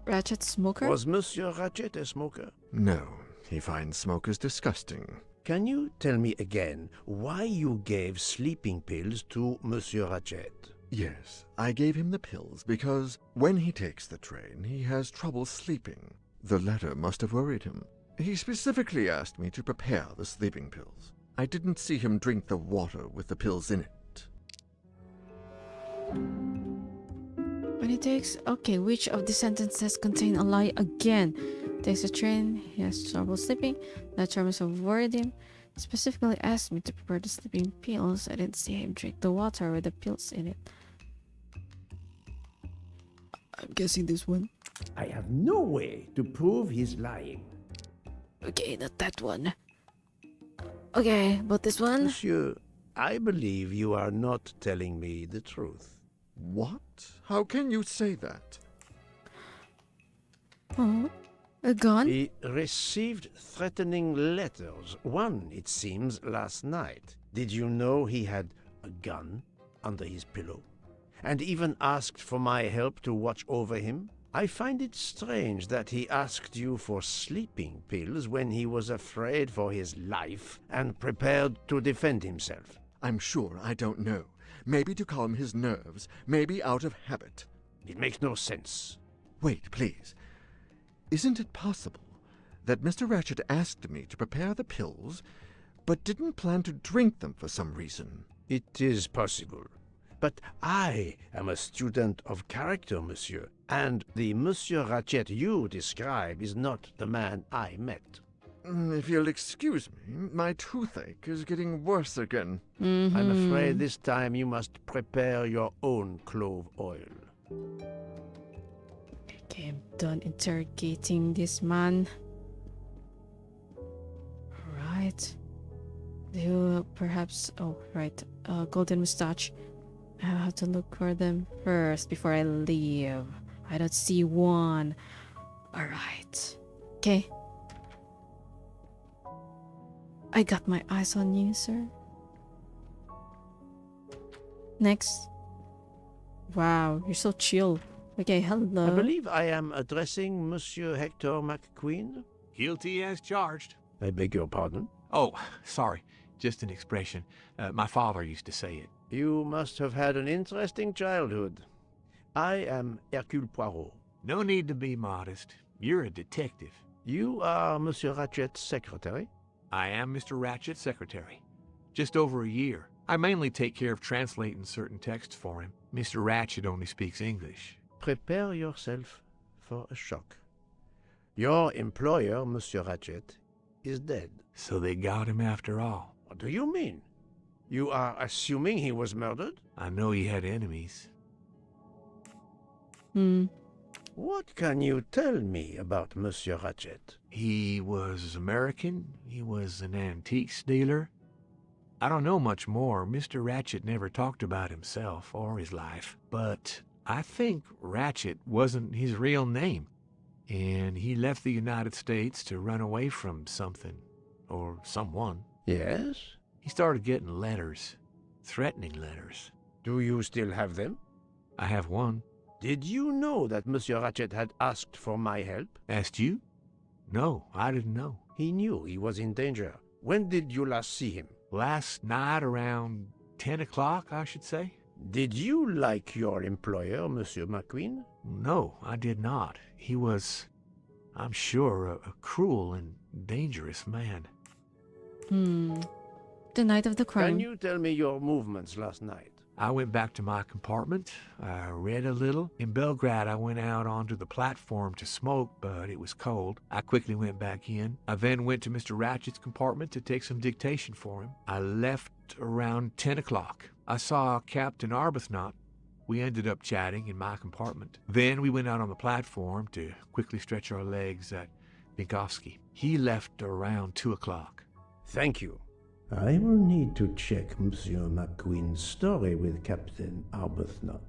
Ratchet smoker? Was Monsieur Ratchet a smoker? No. He finds smokers disgusting. Can you tell me again why you gave sleeping pills to Monsieur Ratchet? Yes, I gave him the pills because when he takes the train, he has trouble sleeping. The letter must have worried him. He specifically asked me to prepare the sleeping pills. I didn't see him drink the water with the pills in it. When he takes... Okay, which of the sentences contain a lie again? Takes a train, he has trouble sleeping. That term must have worried him. He specifically asked me to prepare the sleeping pills. I didn't see him drink the water with the pills in it. I'm guessing this one. I have no way to prove he's lying. Okay, not that one. Okay, but this one? Monsieur, I believe you are not telling me the truth. What? How can you say that? Oh, a gun? He received threatening letters. One, it seems, last night. Did you know he had a gun under his pillow? And even asked for my help to watch over him? I find it strange that he asked you for sleeping pills when he was afraid for his life and prepared to defend himself. I'm sure I don't know. Maybe to calm his nerves, maybe out of habit. It makes no sense. Wait, please. Isn't it possible that Mr. Ratchet asked me to prepare the pills, but didn't plan to drink them for some reason? It is possible. But I am a student of character, monsieur, and the Monsieur Ratchet you describe is not the man I met. If you'll excuse me, my toothache is getting worse again. I'm afraid this time you must prepare your own clove oil. Okay, I'm done interrogating this man. Right. Do you perhaps... Oh, right. Golden mustache. I have to look for them first before I leave. I don't see one. Alright. Okay. I got my eyes on you, sir. Next. Wow, you're so chill. Okay, hello. I believe I am addressing Monsieur Hector McQueen. Guilty as charged. I beg your pardon? Oh, sorry. Just an expression. My father used to say it. You must have had an interesting childhood. I am Hercule Poirot. No need to be modest. You're a detective. You are Monsieur Ratchet's secretary? I am Mr. Ratchet's secretary. Just over a year. I mainly take care of translating certain texts for him. Mr. Ratchet only speaks English. Prepare yourself for a shock. Your employer, Monsieur Ratchet, is dead. So they got him after all. What do you mean? You are assuming he was murdered? I know he had enemies. What can you tell me about Monsieur Ratchet? He was American. He was an antiques dealer. I don't know much more. Mr. Ratchet never talked about himself or his life. But I think Ratchet wasn't his real name. And he left the United States to run away from something. Or someone. Yes? He started getting letters. Threatening letters. Do you still have them? I have one. Did you know that Monsieur Ratchet had asked for my help? Asked you? No, I didn't know. He knew he was in danger. When did you last see him? Last night around 10 o'clock, I should say. Did you like your employer, Monsieur McQueen? No, I did not. He was, I'm sure, a cruel and dangerous man. The night of the crime. Can you tell me your movements last night? I went back to my compartment. I read a little. In Belgrade, I went out onto the platform to smoke, but it was cold. I quickly went back in. I then went to Mr. Ratchet's compartment to take some dictation for him. I left around 10 o'clock. I saw Captain Arbuthnot. We ended up chatting in my compartment. Then we went out on the platform to quickly stretch our legs at Vinkovsky. He left around 2 o'clock. Thank you. I will need to check Monsieur McQueen's story with Captain Arbuthnot.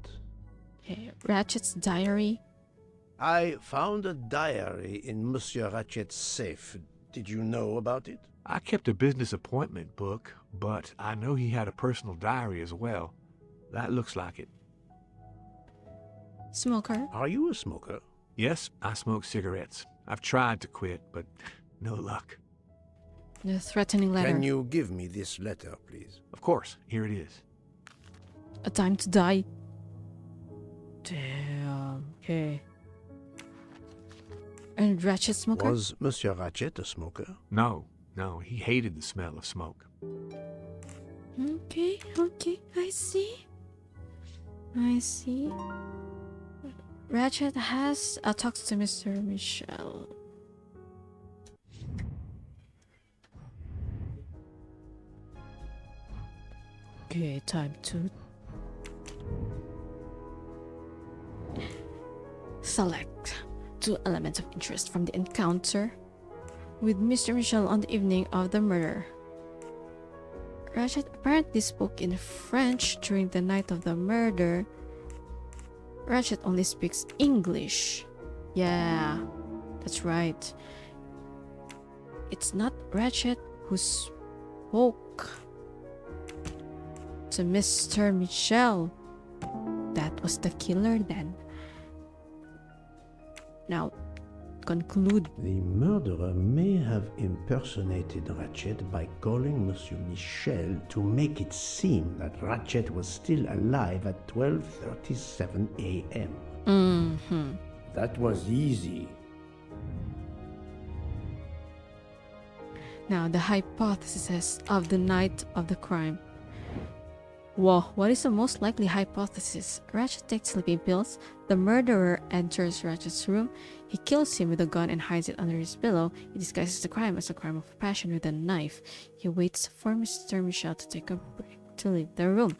Okay, Ratchet's diary. I found a diary in Monsieur Ratchet's safe. Did you know about it? I kept a business appointment book, but I know he had a personal diary as well. That looks like it. Smoker. Are you a smoker? Yes, I smoke cigarettes. I've tried to quit, but no luck. The threatening letter. Can you give me this letter, please? Of course, here it is. A time to die. Damn. Okay. And Ratchet smoker? Was Monsieur Ratchet a smoker? No, he hated the smell of smoke. Okay, I see. Ratchet has talks to Mr. Michel. Okay, time to select 2 elements of interest from the encounter with Mr. Michel on the evening of the murder. Ratchet apparently spoke in French during the night of the murder. Ratchet only speaks English. Yeah, that's right. It's not Ratchet who spoke to Mr. Michel. That was the killer then. Now, conclude. The murderer may have impersonated Ratchet by calling Monsieur Michel to make it seem that Ratchet was still alive at 12:37 a.m. That was easy. Now, the hypothesis of the night of the crime. Whoa, what is the most likely hypothesis? Ratchet takes sleeping pills, the murderer enters Ratchet's room, he kills him with a gun and hides it under his pillow, he disguises the crime as a crime of passion with a knife, he waits for Mr. Michel to take a break to leave the room.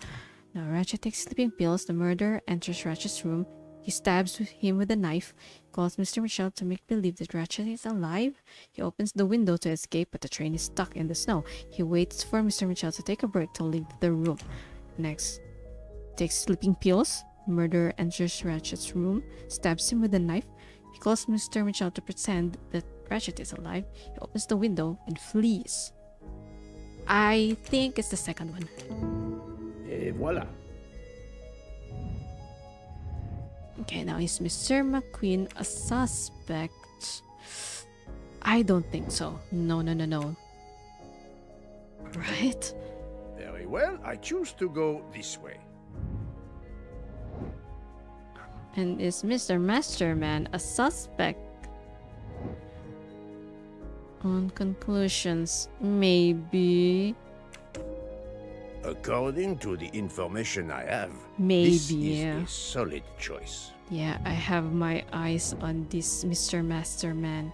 Now Ratchet takes sleeping pills, the murderer enters Ratchet's room, he stabs him with a knife, calls Mr. Michel to make believe that Ratchet is alive, he opens the window to escape but the train is stuck in the snow, he waits for Mr. Michel to take a break to leave the room. Next, takes sleeping pills. Murderer enters Ratchet's room, stabs him with a knife. He calls Mr. Michel to pretend that Ratchet is alive. He opens the window and flees. I think it's the second one. Et voilà. Okay, now is Mr. McQueen a suspect? I don't think so. No. Right? Very well, I choose to go this way. And is Mr. Masterman a suspect? On conclusions, maybe. According to the information I have, Maybe, this is yeah. a solid choice. Yeah, I have my eyes on this Mr. Masterman.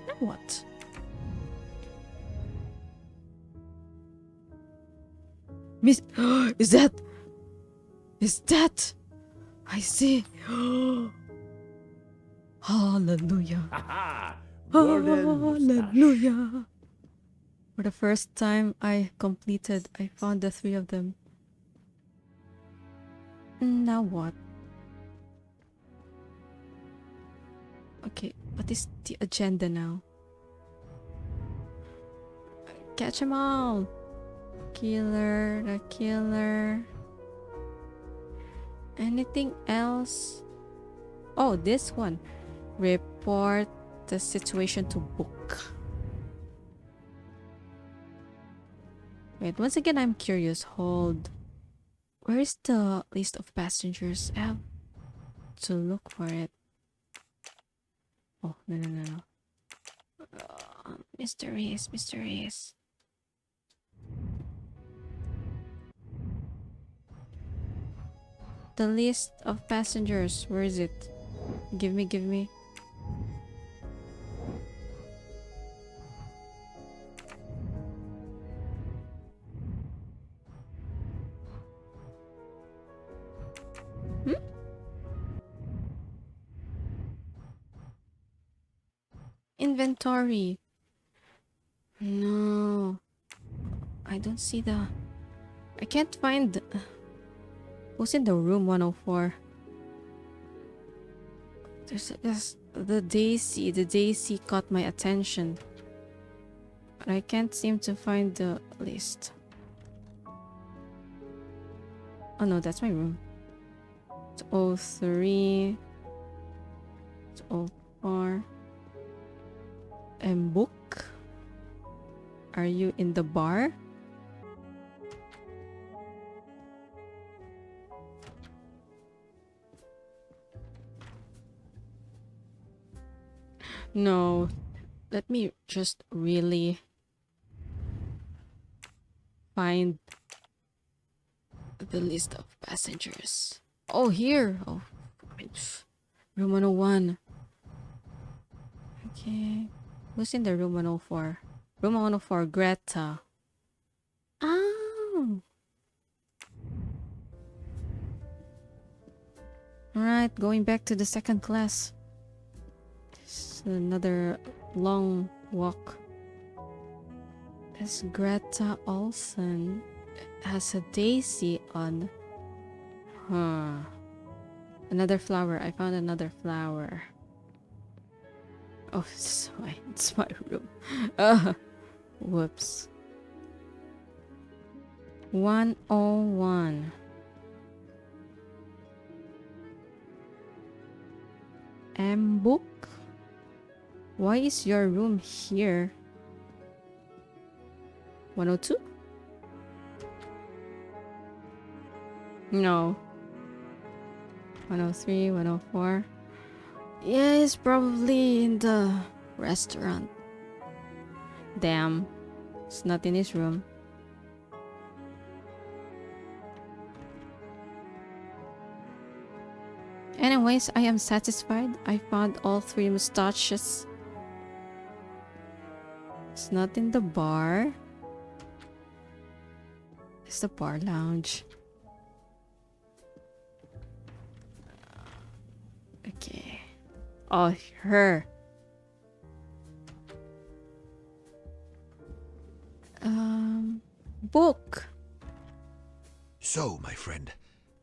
Now what? Miss, is that? I see. Hallelujah. Haha! Golden mustache. Hallelujah. For the first time I completed, I found the 3 of them. Now what? Okay, what is the agenda now? Catch them all! The killer. Anything else? Oh, this one. Report the situation to book. Wait, once again, I'm curious. Hold. Where is the list of passengers? I have to look for it. Oh, no. Mysteries. The list of passengers. Where is it? Give me, give me. Inventory. No. I don't see the... I can't find... Who's in the room 104? There's the Daisy. The Daisy caught my attention. But I can't seem to find the list. Oh no, that's my room. It's 03. It's 04. And book? Are you in the bar? No. Let me just really find the list of passengers. Oh, here. Oh, room 101. Okay. Who's in the room 104? Room 104, Greta. Oh. Alright, going back to the second class. It's another long walk. This Greta Olsen has a daisy on. Huh. Another flower. I found another flower. Oh, it's my room. Whoops. 101. Book? Why is your room here? 102? No. 103, 104. Yeah, he's probably in the restaurant. Damn. It's not in his room. Anyways, I am satisfied. I found all 3 mustaches. It's not in the bar. It's the bar lounge. Okay. Oh, her. Book. So, my friend,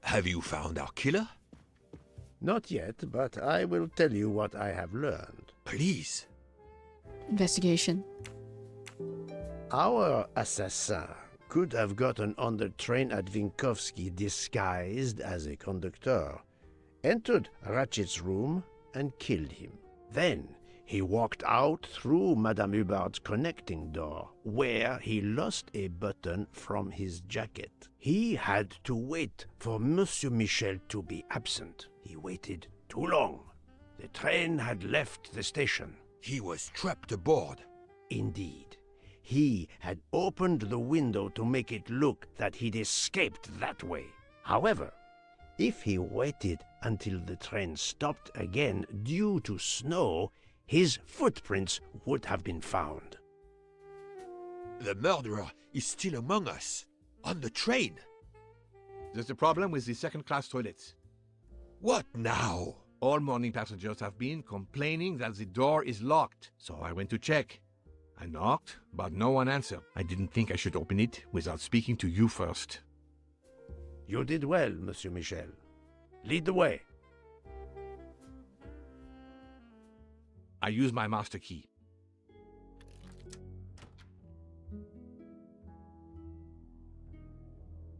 have you found our killer? Not yet, but I will tell you what I have learned. Please. Investigation. Our assassin could have gotten on the train at Vinkovsky disguised as a conductor, entered Ratchet's room, and killed him. Then he walked out through Madame Hubbard's connecting door, where he lost a button from his jacket. He had to wait for Monsieur Michel to be absent. He waited too long. The train had left the station. He was trapped aboard. Indeed. He had opened the window to make it look that he'd escaped that way. However, if he waited until the train stopped again due to snow, his footprints would have been found. The murderer is still among us, on the train. There's a problem with the second-class toilets. What now? All morning passengers have been complaining that the door is locked, so I went to check. I knocked, but no one answered. I didn't think I should open it without speaking to you first. You did well, Monsieur Michel. Lead the way. I used my master key.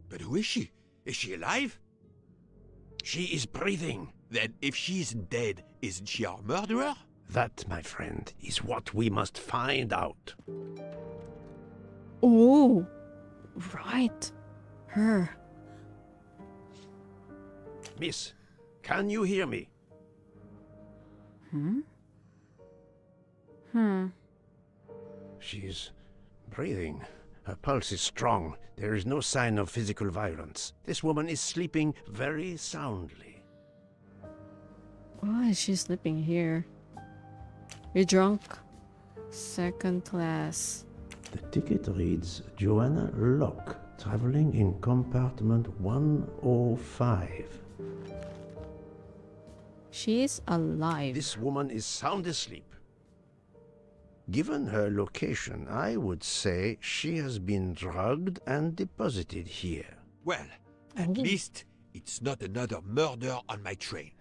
But who is she? Is she alive? She is breathing. Then if she isn't dead, isn't she our murderer? That, my friend, is what we must find out. Oh, right. Her. Miss, can you hear me? She's breathing Her pulse is strong. There is no sign of physical violence. This woman is sleeping very soundly. Why is she sleeping here? You're drunk? Second class. The ticket reads Joanna Locke, traveling in compartment 105. She is alive. This woman is sound asleep. Given her location, I would say she has been drugged and deposited here. Well, at least it's not another murder on my train.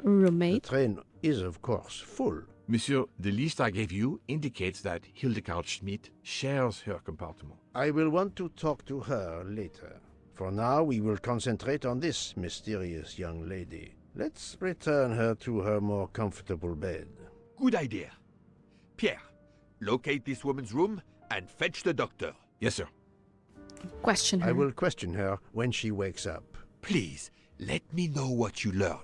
Roommate? The train is, of course, full. Monsieur, the list I gave you indicates that Hildegard Schmidt shares her compartment. I will want to talk to her later. For now, we will concentrate on this mysterious young lady. Let's return her to her more comfortable bed. Good idea. Pierre, locate this woman's room and fetch the doctor. Yes, sir. Question her. I will question her when she wakes up. Please, let me know what you learn.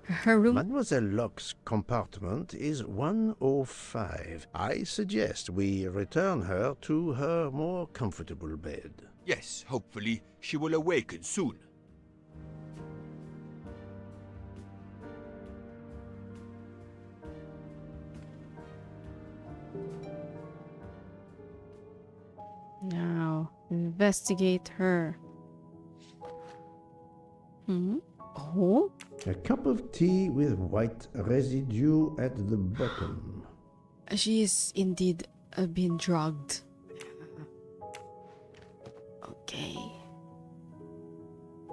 Her room? Mademoiselle Locke's compartment is 105. I suggest we return her to her more comfortable bed. Yes, hopefully she will awaken soon. Now, investigate her. Oh? A cup of tea with white residue at the bottom. She is indeed been drugged. Okay.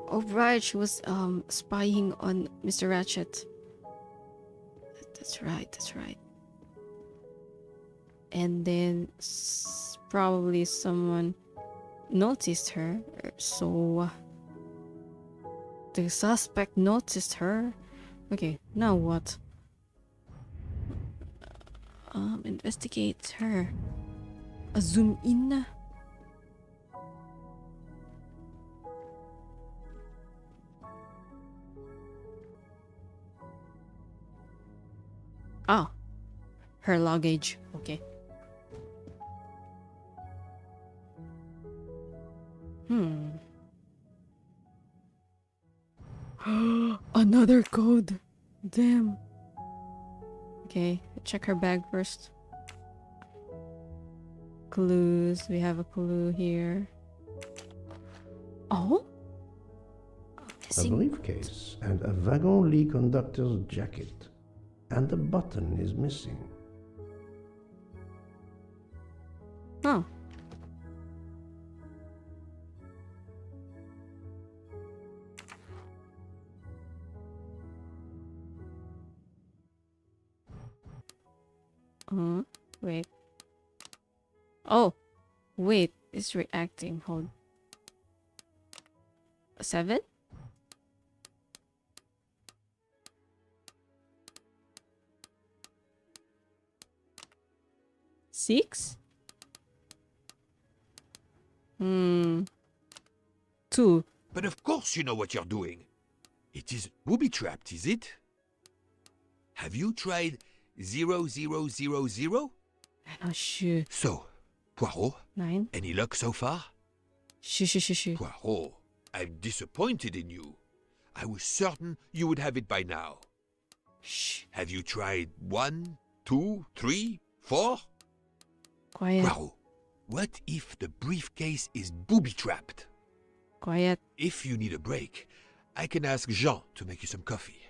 Oh, right, she was spying on Mr. Ratchet. That's right, that's right. And then probably someone noticed her, so the suspect noticed her. Okay, now what? Investigate her. Zoom in. Oh, her luggage. Okay. Another code. Damn. Okay, check her bag first. Clues. We have a clue here. Oh? A briefcase and a wagon lit conductor's jacket. And a button is missing. Oh. Wait. Oh, wait. It's reacting. Hold. 7? Six? 2. But of course you know what you're doing. It is booby-trapped, is it? Have you tried 0000? I'm not sure. So, Poirot, 9. any luck so far? Shh. Poirot, I'm disappointed in you. I was certain you would have it by now. Shh. Have you tried 1, 2, 3, 4? Quiet. Poirot, what if the briefcase is booby-trapped? Quiet. If you need a break, I can ask Jean to make you some coffee.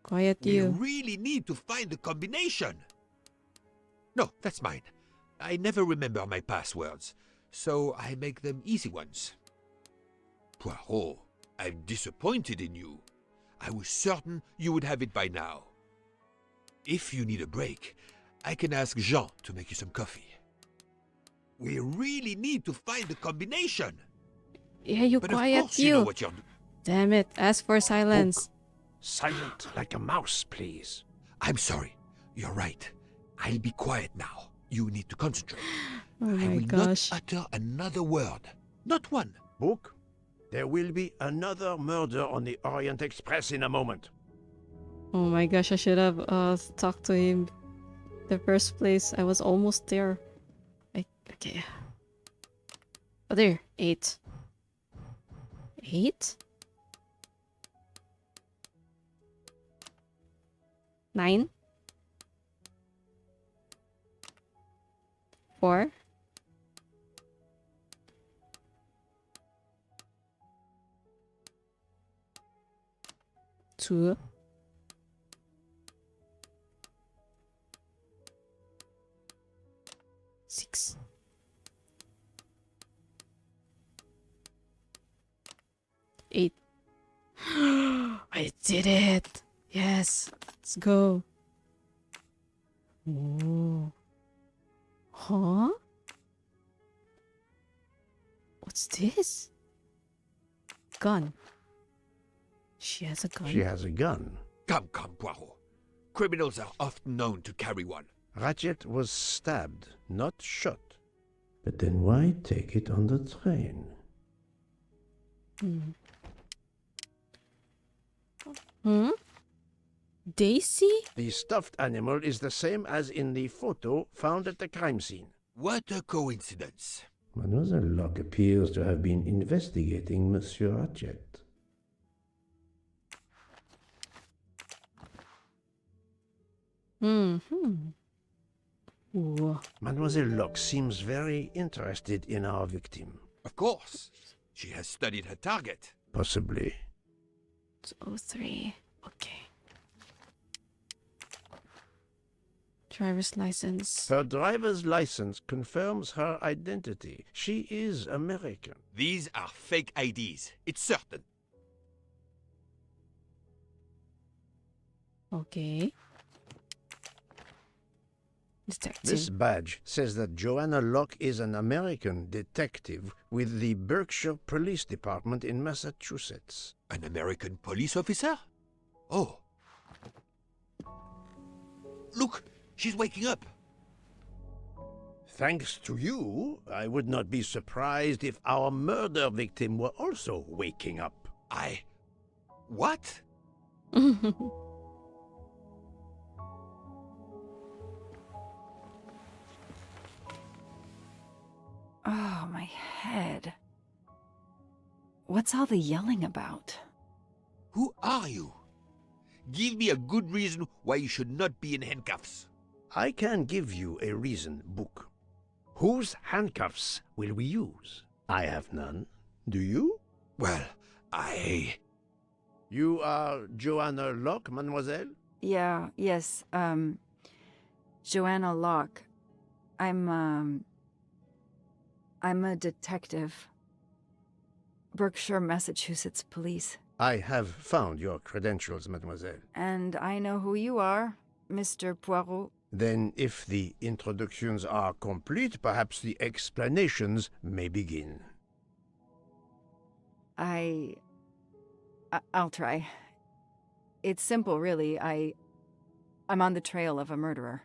Quiet, We you. really need to find the combination. No, that's mine. I never remember my passwords, so I make them easy ones. Poirot, I'm disappointed in you. I was certain you would have it by now. If you need a break, I can ask Jean to make you some coffee. We really need to find the combination. Yeah, you But quiet, of course you know what you're doing. Damn it. Ask for silence. Silent like a mouse, please. I'm sorry. You're right. I'll be quiet now. You need to concentrate. Oh I my will gosh. not utter another word. Not one. Book, there will be another murder on the Orient Express in a moment. Oh my gosh, I should have talked to him the first place. I was almost there. I Okay. Oh, there. 8. 8? 9? 4? 2? 6? 8. I did it! Yes! Let's go. Oh. Huh? What's this? Gun. She has a gun? She has a gun. Come, Poirot. Criminals are often known to carry one. Ratchet was stabbed, not shot. But then why take it on the train? Hmm? Daisy? The stuffed animal is the same as in the photo found at the crime scene. What a coincidence. Mademoiselle Locke appears to have been investigating Monsieur Ratchet. Mm-hmm. Ooh. Mademoiselle Locke seems very interested in our victim. Of course. She has studied her target. Possibly. It's 03. Okay. Driver's license. Her driver's license confirms her identity. She is American. These are fake IDs. It's certain. Okay. Detective. This badge says that Joanna Locke is an American detective with the Berkshire Police Department in Massachusetts. An American police officer? Oh. Look, she's waking up. Thanks to you, I would not be surprised if our murder victim were also waking up. What? Oh, my head. What's all the yelling about? Who are you? Give me a good reason why you should not be in handcuffs. I can give you a reason, Book. Whose handcuffs will we use? I have none. Do you? Well, You are Joanna Locke, mademoiselle? Yes, Joanna Locke. I'm a detective. Berkshire, Massachusetts Police. I have found your credentials, mademoiselle. And I know who you are, Mr. Poirot. Then, if the introductions are complete, perhaps the explanations may begin. I'll try. It's simple, really. I'm on the trail of a murderer.